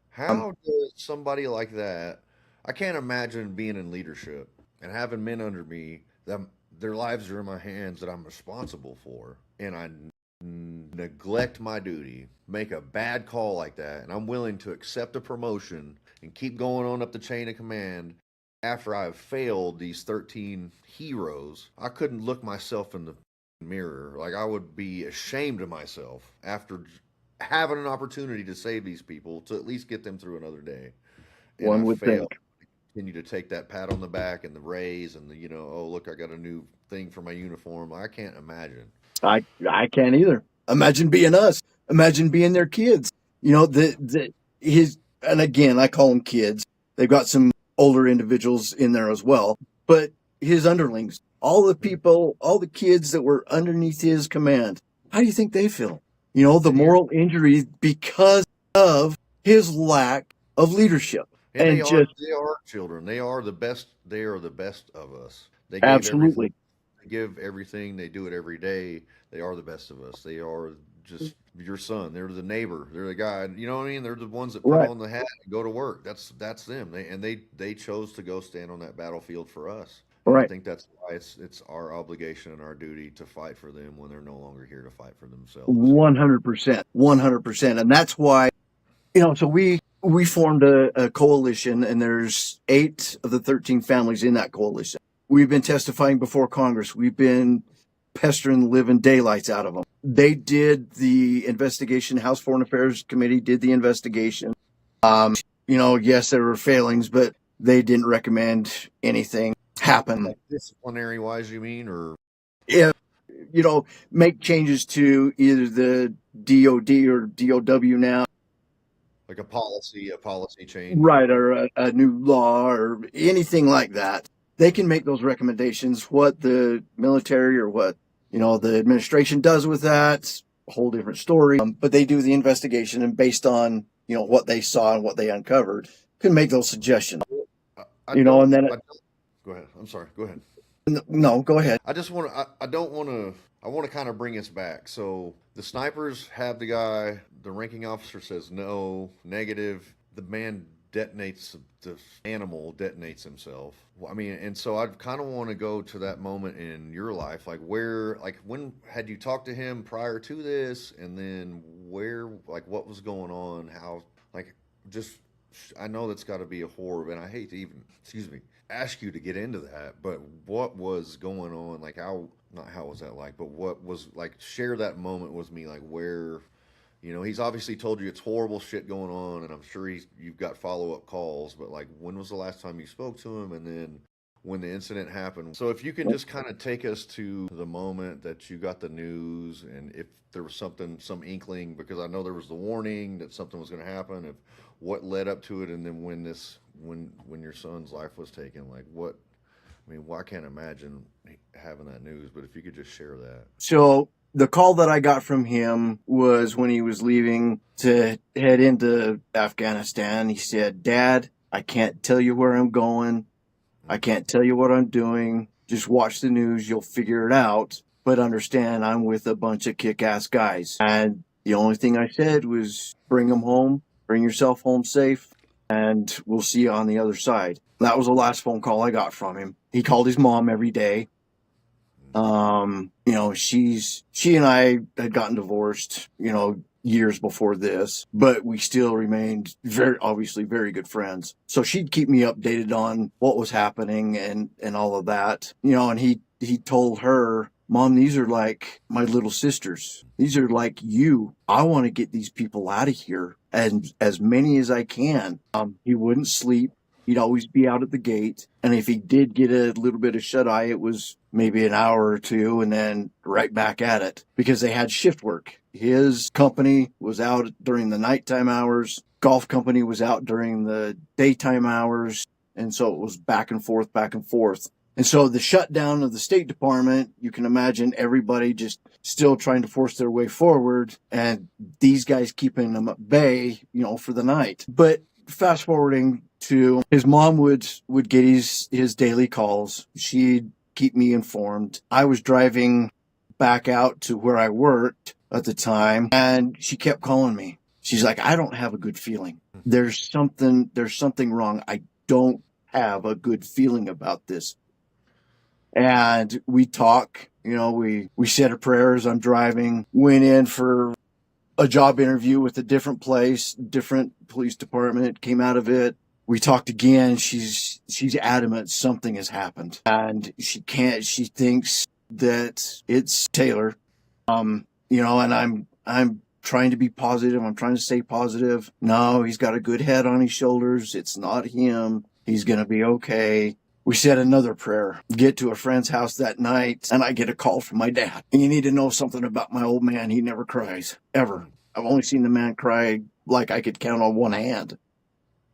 How does somebody like that? I can't imagine being in leadership and having men under me that their lives are in my hands that I'm responsible for, and I neglect my duty, make a bad call like that, and I'm willing to accept a promotion and keep going on up the chain of command after I've failed these 13 heroes. I couldn't look myself in the mirror. Like, I would be ashamed of myself after having an opportunity to save these people, to at least get them through another day. And one would think. Continue to take that pat on the back and the raise and the, oh, look, I got a new thing for my uniform. I can't imagine. I can't either. Imagine being us. Imagine being their kids. And again, I call them kids. They've got some older individuals in there as well, but his underlings, all the people, all the kids that were underneath his command, how do you think they feel? The moral injury because of his lack of leadership. And they are children. They are the best. They are the best of us. They give absolutely. They give everything. They do it every day. They are the best of us. They are just your son. They're the neighbor. They're the guy. You know what I mean? They're the ones that put on the hat and go to work. That's them. They chose to go stand on that battlefield for us. Right. I think that's why it's our obligation and our duty to fight for them when they're no longer here to fight for themselves. 100%. And that's why, so we formed a coalition, and there's 8 of the 13 families in that coalition. We've been testifying before Congress. We've been pestering the living daylights out of them. They did the investigation. House Foreign Affairs Committee did the investigation. Yes, there were failings, but they didn't recommend anything happen. Like disciplinary wise, you mean? Or if, make changes to either the DOD or DOW now. Like a policy change. Right, or a new law or anything like that. They can make those recommendations. What the military or what the administration does with that, a whole different story. But they do the investigation, and based on, what they saw and what they uncovered, can make those suggestions. And then go ahead. I'm sorry. Go ahead. No, go ahead. I just want to. I want to kind of bring us back. So the snipers have the guy. The ranking officer says no, negative. The man detonates. The animal detonates himself. I mean, and so I kind of want to go to that moment in your life, when had you talked to him prior to this, and then what was going on? How, I know that's got to be a horror, and I hate to even, ask you to get into that, but what was going on? How was that like, but what was share that moment with me, where, he's obviously told you it's horrible shit going on, and I'm sure you've got follow-up calls, but when was the last time you spoke to him, and then when the incident happened? So if you can just kind of take us to the moment that you got the news, and if there was some inkling, because I know there was the warning that something was going to happen, if what led up to it, and then when your son's life was taken, I can't imagine having that news, but if you could just share that. So the call that I got from him was when he was leaving to head into Afghanistan. He said, "Dad, I can't tell you where I'm going. I can't tell you what I'm doing. Just watch the news. You'll figure it out. But understand, I'm with a bunch of kick-ass guys." And the only thing I said was, bring them home. Bring yourself home safe, and we'll see you on the other side. That was the last phone call I got from him. He called his mom every day. She and I had gotten divorced, years before this, but we still remained obviously very good friends. So she'd keep me updated on what was happening and all of that, and he told her, "Mom, these are like my little sisters. These are like you. I want to get these people out of here, and as many as I can." He wouldn't sleep. He'd always be out at the gate. And if he did get a little bit of shut-eye, it was maybe an hour or two, and then right back at it, because they had shift work. His company was out during the nighttime hours. Golf company was out during the daytime hours. And so it was back and forth, back and forth. And so the shutdown of the State Department, you can imagine everybody just still trying to force their way forward, and these guys keeping them at bay, for the night. But fast forwarding to his mom would get his daily calls. She'd keep me informed. I was driving back out to where I worked at the time, and she kept calling me. She's like, "I don't have a good feeling. There's something wrong. I don't have a good feeling about this." And we talk, we said a prayer as I'm driving, went in for a job interview with a different place, different police department, came out of it. We talked again. She's adamant something has happened, and she thinks that it's Taylor. And I'm trying to be positive. I'm trying to stay positive. No, he's got a good head on his shoulders. It's not him. He's going to be okay. We said another prayer, get to a friend's house that night, and I get a call from my dad. And you need to know something about my old man. He never cries, ever. I've only seen the man cry like I could count on one hand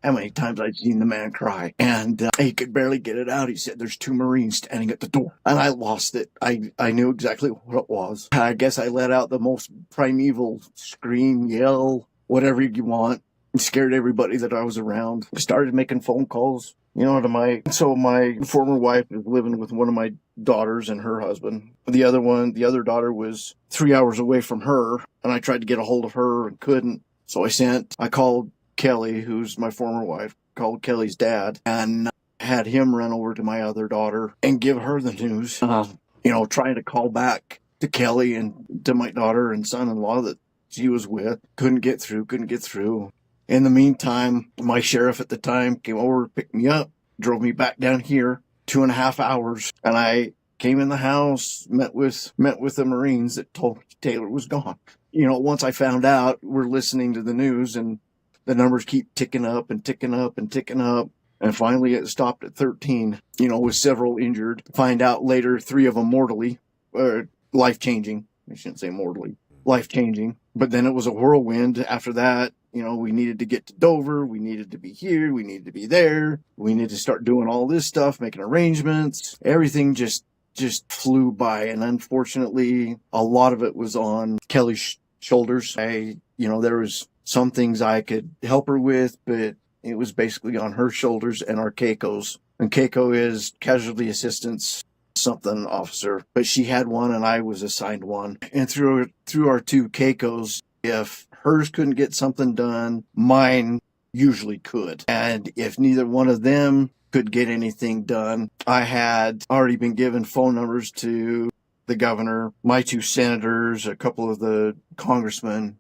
how many times I'd seen the man cry. And he could barely get it out. He said, "There's 2 Marines standing at the door." And I lost it. I knew exactly what it was. I guess I let out the most primeval scream, yell, whatever you want. It scared everybody that I was around. I started making phone calls. To my former wife is living with one of my daughters and her husband. The other daughter was 3 hours away from her, and I tried to get a hold of her and couldn't. So I called Kelly, who's my former wife, called Kelly's dad, and had him run over to my other daughter and give her the news. Trying to call back to Kelly and to my daughter and son-in-law that she was with. Couldn't get through. In the meantime, my sheriff at the time came over, picked me up, drove me back down here, 2.5 hours. And I came in the house, met with the Marines that told me Taylor was gone. Once I found out, we're listening to the news and the numbers keep ticking up and ticking up and ticking up. And finally it stopped at 13, with several injured. Find out later, 3 of them mortally, life-changing. I shouldn't say mortally, life-changing. But then it was a whirlwind after that. We needed to get to Dover. We needed to be here. We needed to be there. We needed to start doing all this stuff, making arrangements. Everything just just flew by. And unfortunately, a lot of it was on Kelly's shoulders. There was some things I could help her with, but it was basically on her shoulders and our Keiko's. And Keiko is casualty assistance something officer, but she had one and I was assigned one. And through our two Keiko's, if hers couldn't get something done, mine usually could. And if neither one of them could get anything done, I had already been given phone numbers to the governor, my two senators, a couple of the congressmen,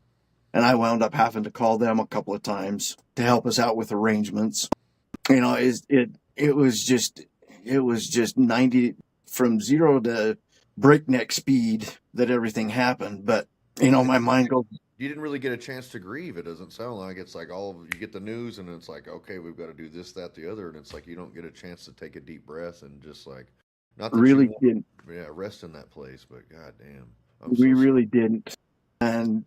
and I wound up having to call them a couple of times to help us out with arrangements. It was just 90 from 0 to breakneck speed that everything happened. But my mind goes. You didn't really get a chance to grieve. It doesn't sound like it's like you get the news and it's like, okay, we've got to do this, that, the other, and it's like you don't get a chance to take a deep breath and just like not that really didn't. Yeah, rest in that place. But goddamn, we really didn't. And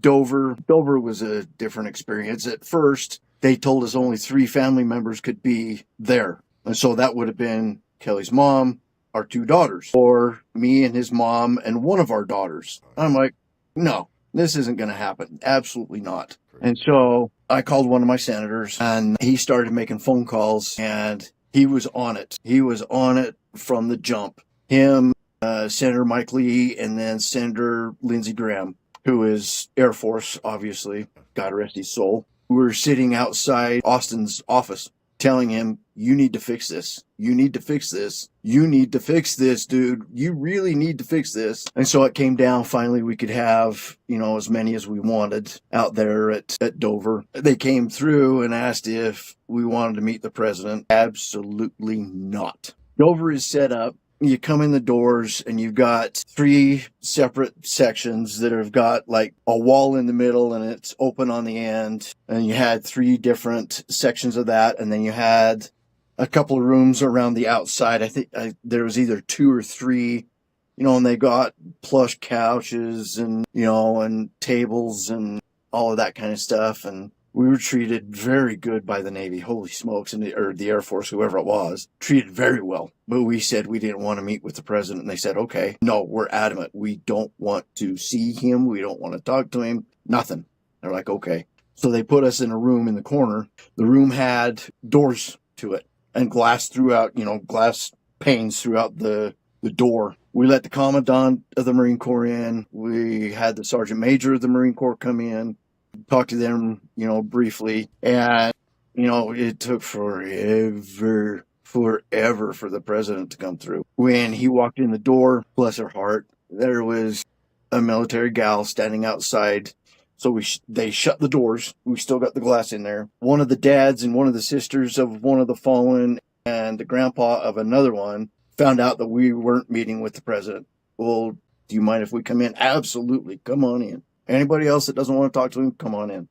Dover was a different experience. At first, they told us only 3 family members could be there, and so that would have been Kelly's mom, our 2 daughters, or me and his mom and one of our daughters. I'm like, no. This isn't going to happen. Absolutely not. And so I called one of my senators and he started making phone calls and he was on it. He was on it from the jump. Him, Senator Mike Lee, and then Senator Lindsey Graham, who is Air Force, obviously. God rest his soul. We were sitting outside Austin's office telling him, you need to fix this. You need to fix this. You need to fix this, dude. You really need to fix this. And so it came down. Finally, we could have, as many as we wanted out there at Dover. They came through and asked if we wanted to meet the president. Absolutely not. Dover is set up. You come in the doors and you've got 3 separate sections that have got like a wall in the middle and it's open on the end. And you had 3 different sections of that. And then you had a couple of rooms around the outside. I think there was either 2 or 3, and they got plush couches and, and tables and all of that kind of stuff. And we were treated very good by the Navy. Holy smokes. Or the Air Force, whoever it was, treated very well. But we said we didn't want to meet with the president. And they said, okay, no, we're adamant. We don't want to see him. We don't want to talk to him. Nothing. They're like, okay. So they put us in a room in the corner. The room had doors to it and glass throughout, glass panes throughout the door. We let the commandant of the Marine Corps in. We had the sergeant major of the Marine Corps come in. Talk to them, briefly. And, it took forever for the president to come through. When he walked in the door, bless her heart, there was a military gal standing outside. So they shut the doors. We still got the glass in there. One of the dads and one of the sisters of one of the fallen and the grandpa of another one found out that we weren't meeting with the president. Well, do you mind if we come in? Absolutely. Come on in. Anybody else that doesn't want to talk to him, come on in.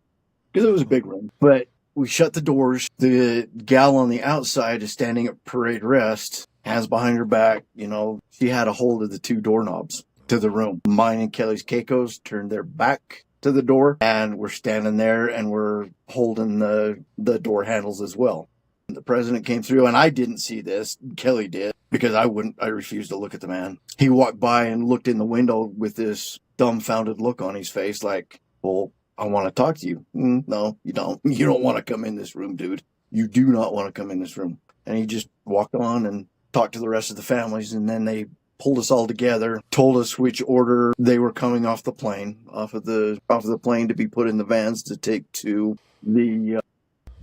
Because it was a big room. But we shut the doors. The gal on the outside is standing at parade rest, hands behind her back. She had a hold of the 2 doorknobs to the room. Mine and Kelly's Keiko's turned their back to the door, and we're standing there and we're holding the door handles as well. The president came through, and I didn't see this. Kelly did, because I refused to look at the man. He walked by and looked in the window with this dumbfounded look on his face like, well, I want to talk to you. No, you don't. You don't want to come in this room, dude. You do not want to come in this room. And he just walked on and talked to the rest of the families, and then they pulled us all together, told us which order they were coming off the plane to be put in the vans to take to the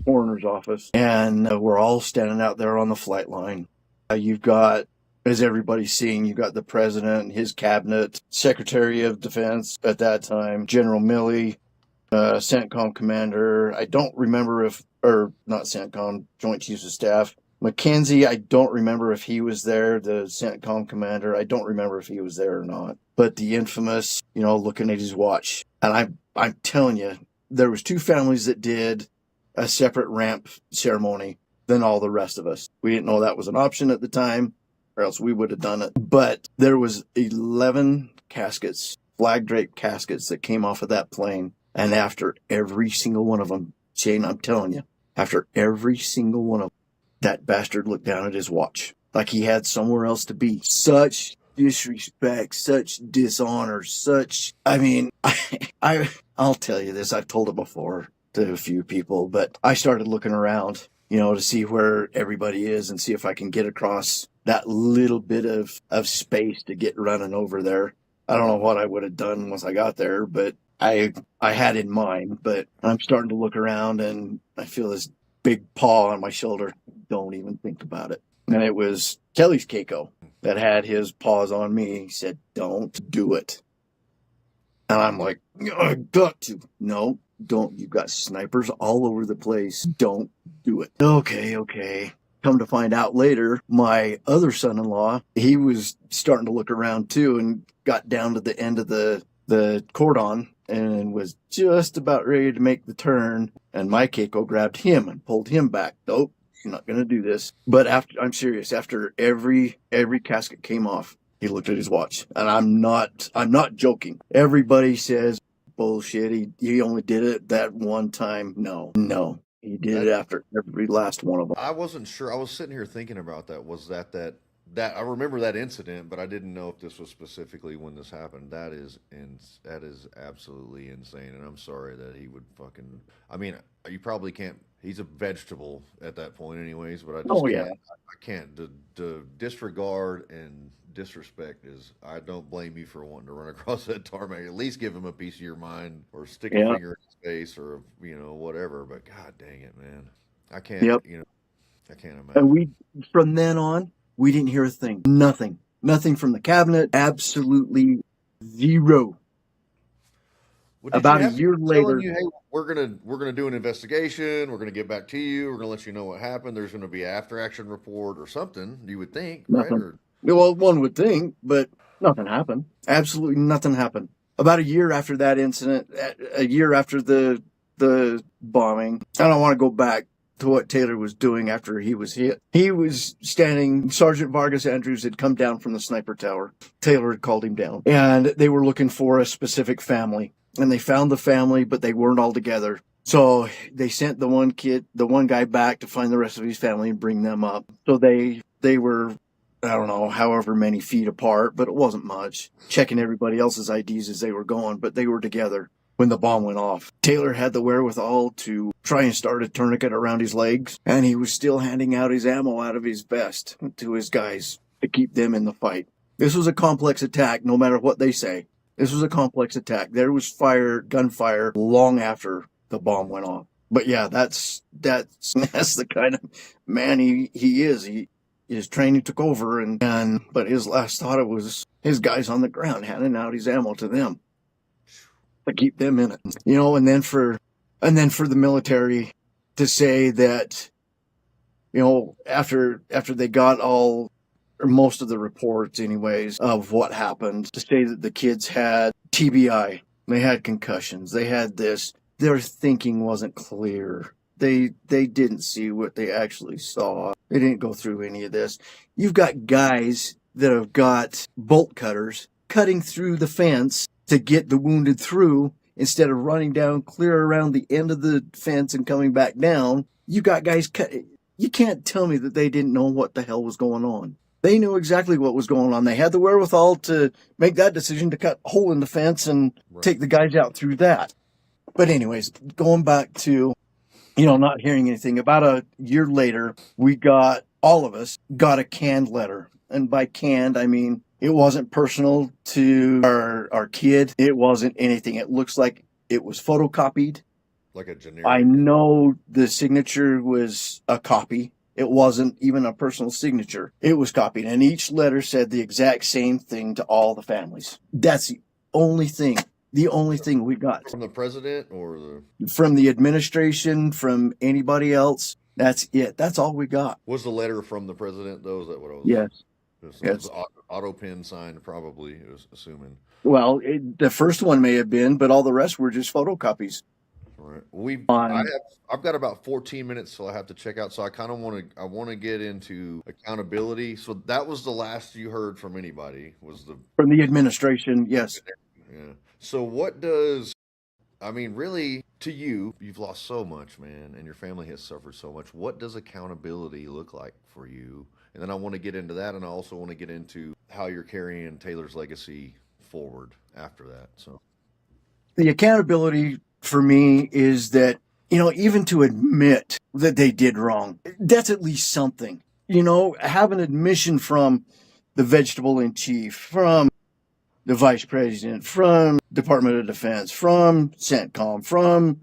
coroner's office. And we're all standing out there on the flight line. You've got, as everybody's seeing, you've got the president, his cabinet, Secretary of Defense at that time, General Milley, CENTCOM commander. I don't remember not CENTCOM, Joint Chiefs of Staff. McKenzie, I don't remember if he was there, the CENTCOM commander. I don't remember if he was there or not. But the infamous, looking at his watch. And I'm telling you, there was 2 families that did a separate ramp ceremony than all the rest of us. We didn't know that was an option at the time, or else we would have done it. But there was 11 caskets, flag draped caskets that came off of that plane. And after every single one of them, Shane, I'm telling you, after every single one of them, that bastard looked down at his watch. like he had somewhere else to be. Such disrespect, such dishonor, such, I mean, I'll tell you this, I've told it before to a few people, but I started looking around, to see where everybody is and see if I can get across that little bit of space to get running over there. I don't know what I would have done once I got there, but I had in mind, but I'm starting to look around and I feel this big paw on my shoulder. Don't even think about it. And it was Kelly's Keiko that had his paws on me. He said, don't do it. And I'm like, I got to. No, don't. You've got snipers all over the place. Don't do it. Okay. Come to find out later, my other son-in-law, he was starting to look around too and got down to the end of the cordon and was just about ready to make the turn. And my Keiko grabbed him and pulled him back. Nope, I'm not going to do this. But I'm serious. After every casket came off, he looked at his watch. And I'm not joking. Everybody says, bullshit, he only did it that one time. No. He did it after every last one of them. I wasn't sure. I was sitting here thinking about that. Was that I remember that incident, but I didn't know if this was specifically when this happened. That is absolutely insane. And I'm sorry that he would fucking, I mean, you probably can't, he's a vegetable at that point anyways, but I just I can't. The disregard and disrespect is, I don't blame you for wanting to run across that tarmac. At least give him a piece of your mind or stick a finger in his face or, whatever. But God dang it, man. I can't, I can't imagine. And from then on, we didn't hear a thing. Nothing from the cabinet. Absolutely zero. Well, about a year later, hey, we're gonna do an investigation. We're gonna get back to you. We're gonna let you know what happened. There's gonna be an after action report or something. You would think, nothing. Right? Well, one would think, but nothing happened. Absolutely nothing happened. About a year after that incident, a year after the bombing, I don't want to go back to what Taylor was doing after he was hit. He was standing, Sergeant Vargas Andrews had come down from the sniper tower. Taylor had called him down, and they were looking for a specific family. And they found the family, but they weren't all together. So they sent the one guy back to find the rest of his family and bring them up. So they were, I don't know, however many feet apart, but it wasn't much, checking everybody else's IDs as they were going, but they were together when the bomb went off. Taylor had the wherewithal to try and start a tourniquet around his legs, and he was still handing out his ammo out of his vest to his guys to keep them in the fight. This was a complex attack, no matter what they say. This was a complex attack. There was gunfire long after the bomb went off. But yeah, that's the kind of man he is. His training took over, but his last thought was his guys on the ground handing out his ammo to them to keep them in it. And then for the military to say that, after they got all, or most of the reports anyways, of what happened, to say that the kids had TBI, they had concussions, they had this, their thinking wasn't clear. They didn't see what they actually saw. They didn't go through any of this. You've got guys that have got bolt cutters cutting through the fence to get the wounded through instead of running down clear around the end of the fence and coming back down. You got guys you can't tell me that they didn't know what the hell was going on. They knew exactly what was going on. They had the wherewithal to make that decision to cut a hole in the fence and take the guys out through that. But anyways, going back to, not hearing anything, about a year later, all of us got a canned letter. And by canned, I mean, it wasn't personal to our kid. It wasn't anything. It looks like it was photocopied. Like a generic. I know the signature was a copy. It wasn't even a personal signature. It was copied. And each letter said the exact same thing to all the families. That's the only thing we got. From the president or from the administration, from anybody else. That's it. That's all we got. Was the letter from the president, though? Is that what it was? Yes. It was auto pen signed, probably, I was assuming. Well, the first one may have been, but all the rest were just photocopies. Right. I've got about 14 minutes till I have to check out, so I kind of want to get into accountability. So that was the last you heard from anybody, from the administration, yes. Yeah. So really, to you've lost so much, man, and your family has suffered so much. What does accountability look like for you? And then I want to get into that, and I also want to get into how you're carrying Taylor's legacy forward after that. So the accountability for me is that, even to admit that they did wrong, that's at least something. Have an admission from the vegetable in chief, from the vice president, from Department of Defense, from CENTCOM, from,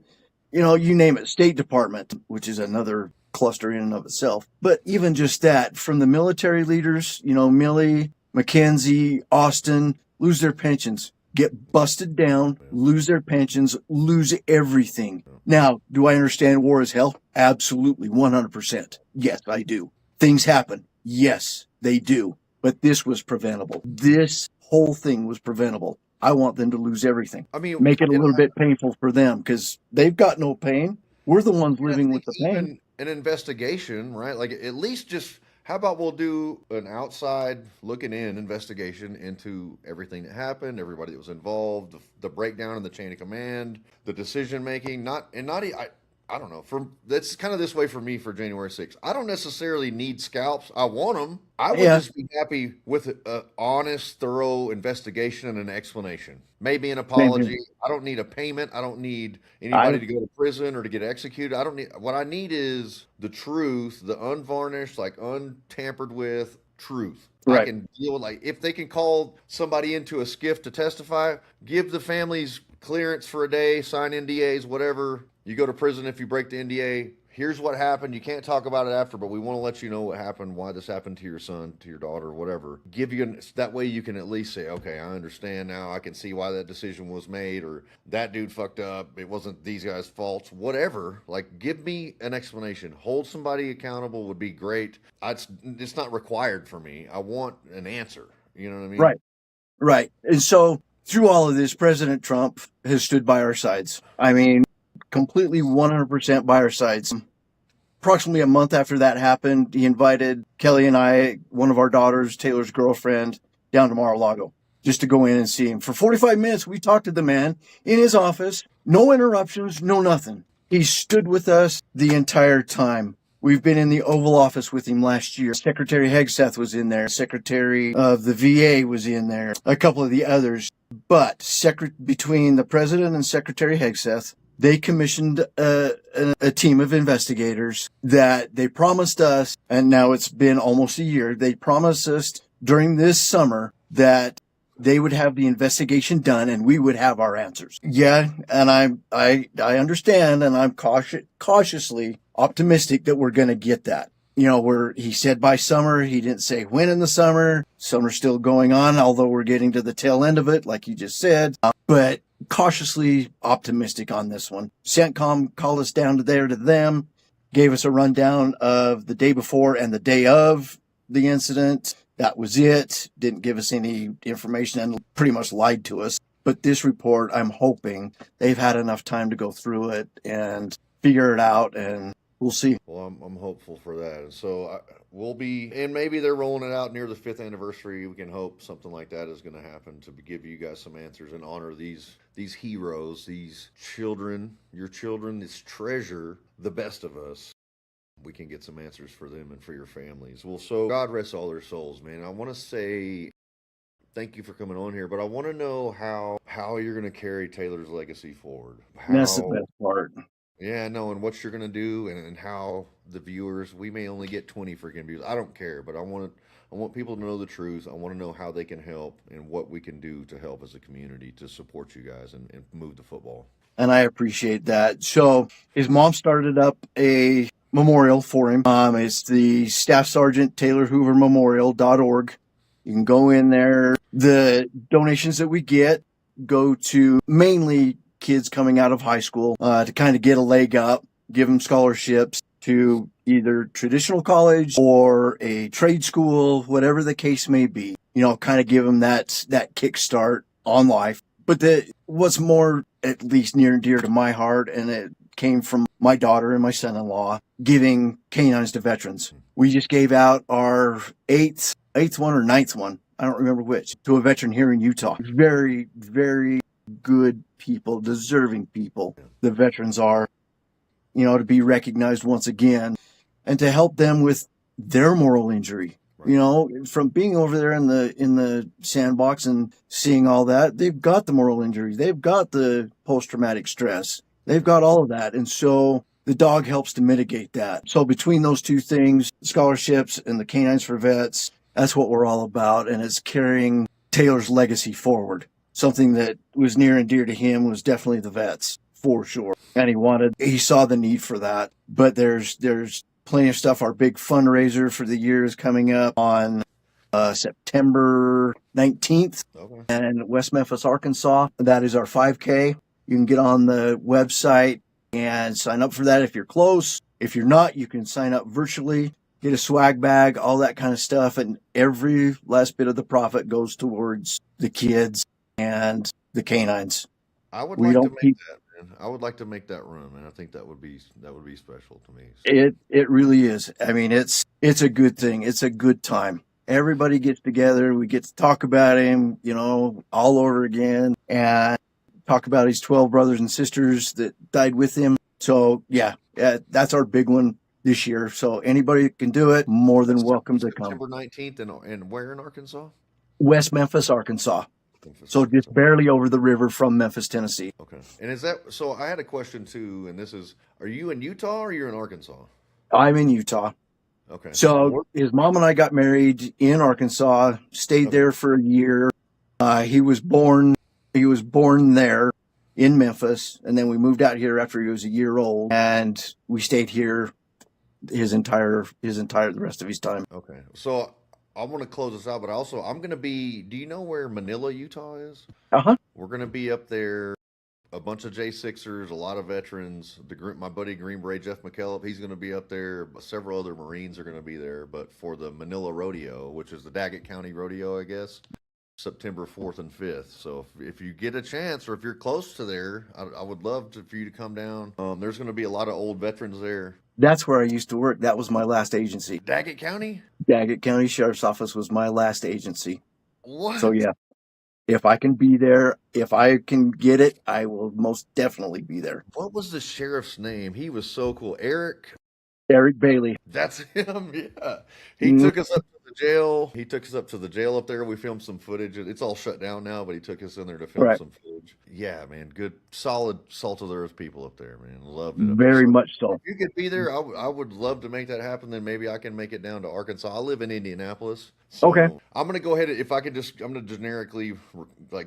you name it, State Department, which is another cluster in and of itself. But even just that, from the military leaders, Milley, McKenzie, Austin, lose their pensions, get busted down, lose their pensions, lose everything. Now, do I understand war is hell? Absolutely, 100%. Yes, I do. Things happen. Yes, they do. But this was preventable. This whole thing was preventable. I want them to lose everything. I mean, make it a little bit painful for them because they've got no pain. We're the ones living with the pain. Even an investigation, right? Like at least just, how about we'll do an outside looking in investigation into everything that happened, everybody that was involved, the breakdown in the chain of command, the decision making, I don't know. That's kind of this way for me for January 6th. I don't necessarily need scalps. I want them. I would just be happy with an honest, thorough investigation and an explanation. Maybe an apology. I don't need a payment. I don't need anybody to go to prison or to get executed. What I need is the truth, the unvarnished, like untampered with truth. Right. I can deal with, if they can call somebody into a skiff to testify, give the families clearance for a day, sign NDAs, whatever. You go to prison if you break the NDA. Here's what happened. You can't talk about it after, but we want to let you know what happened, why this happened to your son, to your daughter, whatever. That way you can at least say, okay, I understand now. I can see why that decision was made, or that dude fucked up. It wasn't these guys' faults, whatever. Give me an explanation. Hold somebody accountable would be great. It's not required for me. I want an answer. You know what I mean? Right. And so through all of this, President Trump has stood by our sides. I mean, completely 100% by our sides. Approximately a month after that happened, he invited Kelly and I, one of our daughters, Taylor's girlfriend, down to Mar-a-Lago just to go in and see him. For 45 minutes, we talked to the man in his office. No interruptions, no nothing. He stood with us the entire time. We've been in the Oval Office with him last year. Secretary Hegseth was in there. Secretary of the VA was in there. A couple of the others. But between the president and Secretary Hegseth, they commissioned a team of investigators that they promised us, and now it's been almost a year, they promised us during this summer that they would have the investigation done and we would have our answers. Yeah, and I understand, and I'm cautiously optimistic that we're going to get that. He said by summer. He didn't say when in the summer. Summer's still going on, although we're getting to the tail end of it, like you just said. But cautiously optimistic on this one. CENTCOM called us down to them, gave us a rundown of the day before and the day of the incident. That was it. Didn't give us any information and pretty much lied to us. But this report, I'm hoping they've had enough time to go through it and figure it out, and we'll see. Well, I'm hopeful for that. And so and maybe they're rolling it out near the 5th anniversary. We can hope something like that is going to happen to give you guys some answers and honor these heroes, these children, your children, this treasure, the best of us. We can get some answers for them and for your families. Well, so God rest all their souls, man. I want to say thank you for coming on here, but I want to know how you're going to carry Taylor's legacy forward. That's the best part. Yeah, no, and what you're going to do and how the viewers, we may only get 20 freaking views. I don't care, but I want people to know the truth. I want to know how they can help and what we can do to help as a community to support you guys and move the football. And I appreciate that. So his mom started up a memorial for him. It's the Staff Sergeant Taylor Hoover Memorial.org. You can go in there. The donations that we get go to mainly kids coming out of high school to kind of get a leg up, give them scholarships to either traditional college or a trade school, whatever the case may be. Kind of give them that kickstart on life. But what's more, at least near and dear to my heart, and it came from my daughter and my son-in-law, giving canines to veterans. We just gave out our eighth one or ninth one, I don't remember which, to a veteran here in Utah. Very, very good people, deserving people, the veterans are, to be recognized once again and to help them with their moral injury. Right. You know, from being over there in the sandbox and seeing all that, they've got the moral injury. They've got the post-traumatic stress. They've got all of that. And so the dog helps to mitigate that. So between those two things, scholarships and the Canines for Vets, that's what we're all about. And it's carrying Taylor's legacy forward. Something that was near and dear to him was definitely the vets, for sure. And he saw the need for that. But there's plenty of stuff. Our big fundraiser for the year is coming up on September 19th in West Memphis, Arkansas. That is our 5K. You can get on the website and sign up for that if you're close. If you're not, you can sign up virtually, get a swag bag, all that kind of stuff. And every last bit of the profit goes towards the kids and the canines. I would like to make that, man. I would like to make that run, man. I think that would be special to me. So. It really is. I mean, it's a good thing. It's a good time. Everybody gets together. We get to talk about him, you know, all over again, and talk about his 12 brothers and sisters that died with him. So yeah, that's our big one this year. So anybody that can do it, more than welcome to come. September 19th, and where in Arkansas? West Memphis, Arkansas. So just barely over the river from Memphis, Tennessee. Okay. And is that, so I had a question too, and this is, are you in Utah or you're in Arkansas? I'm in Utah. Okay. So his mom and I got married in Arkansas, stayed there for a year. He was born there in Memphis, and then we moved out here after he was a year old, and we stayed here the rest of his time. Okay. So I want to close this out, but also I'm going to be, do you know where Manila, Utah is? We're going to be up there, a bunch of J6ers, a lot of veterans. My buddy Green Beret, Jeff McKellop, he's going to be up there. Several other Marines are going to be there, but for the Manila Rodeo, which is the Daggett County Rodeo, I guess, September 4th and 5th. So if you get a chance, or if you're close to there, I would love for you to come down. There's going to be a lot of old veterans there. That's where I used to work. That was my last agency. Daggett County? Daggett County Sheriff's Office was my last agency. What? So yeah, if I can be there, if I can get it, I will most definitely be there. What was the sheriff's name? He was so cool. Eric Bailey. That's him, yeah. He took us up to the jail. He took us up to the jail up there. We filmed some footage. It's all shut down now, but he took us in there to film some footage. Yeah, man, good, solid, salt of the earth people up there, man. Loved it. Very much so. If you could be there, I would love to make that happen. Then maybe I can make it down to Arkansas. I live in Indianapolis. So okay. I'm going to go ahead. If I could just, I'm going to generically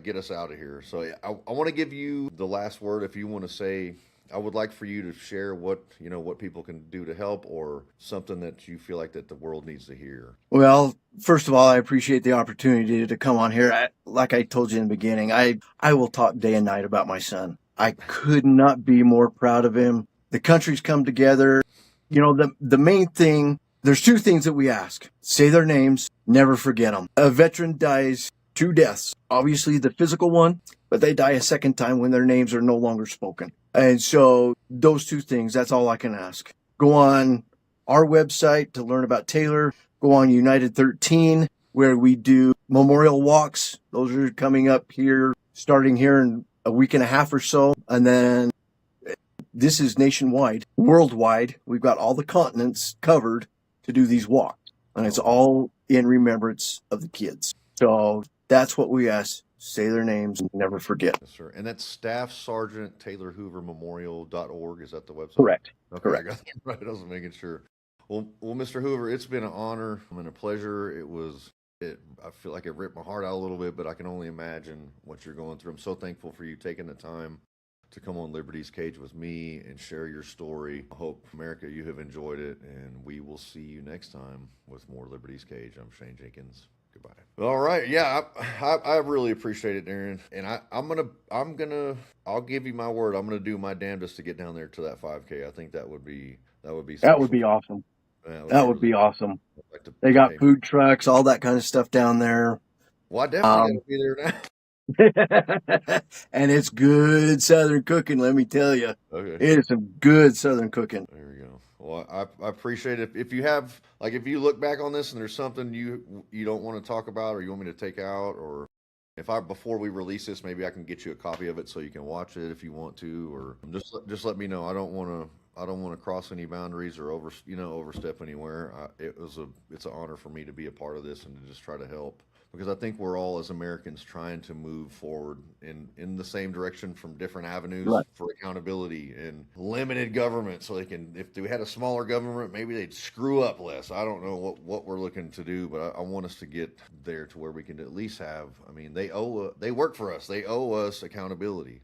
get us out of here. So I want to give you the last word. If you want to say, I would like for you to share what people can do to help, or something that you feel like that the world needs to hear. Well, first of all, I appreciate the opportunity to come on here. Like I told you in the beginning, I will talk day and night about my son. I could not be more proud of him. The country's come together. You know, the main thing, there's two things that we ask. Say their names, never forget them. A veteran dies 2 deaths. Obviously the physical one, but they die a second time when their names are no longer spoken. And so those 2 things, that's all I can ask. Go on our website to learn about Taylor. Go on United 13, where we do memorial walks. Those are coming up here, starting here in a week and a half or so. And then this is nationwide, worldwide. We've got all the continents covered to do these walks. And it's all in remembrance of the kids. So that's what we ask. Say their names and never forget. Yes, sir. And that's Staff Sergeant Taylor Hoover Memorial.org. Is that the website? Correct. Okay, correct. I got that right. I was making sure. Well, Mr. Hoover, it's been an honor and a pleasure. I feel like it ripped my heart out a little bit, but I can only imagine what you're going through. I'm so thankful for you taking the time to come on Liberty's Cage with me and share your story. I hope, America, you have enjoyed it, and we will see you next time with more Liberty's Cage. I'm Shane Jenkins. Goodbye. All right. Yeah, I really appreciate it, Darin. And I'll give you my word. I'm gonna do my damnedest to get down there to that 5K. I think that would be special. That would be awesome. That would be awesome. They got food trucks, all that kind of stuff down there. Well, I definitely gotta be there now. And it's good Southern cooking, let me tell you. Okay. It is some good Southern cooking. There we go. Well, I appreciate it. If you have, like, if you look back on this and there's something you don't want to talk about, or you want me to take out, or before we release this, maybe I can get you a copy of it so you can watch it if you want to, or just let me know. I don't want I don't want to cross any boundaries or overstep anywhere. It's an honor for me to be a part of this and to just try to help, because I think we're all as Americans trying to move forward in the same direction from different avenues for accountability and limited government, so they can, if we had a smaller government, maybe they'd screw up less. I don't know what we're looking to do, but I want us to get there to where we can at least have, I mean, they work for us. They owe us accountability.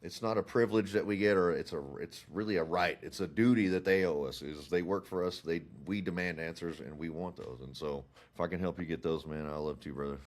It's not a privilege that we get, or it's really a right. It's a duty that they owe us. Is they work for us. We demand answers, and we want those. And so, if I can help you get those, man, I'd love to, brother.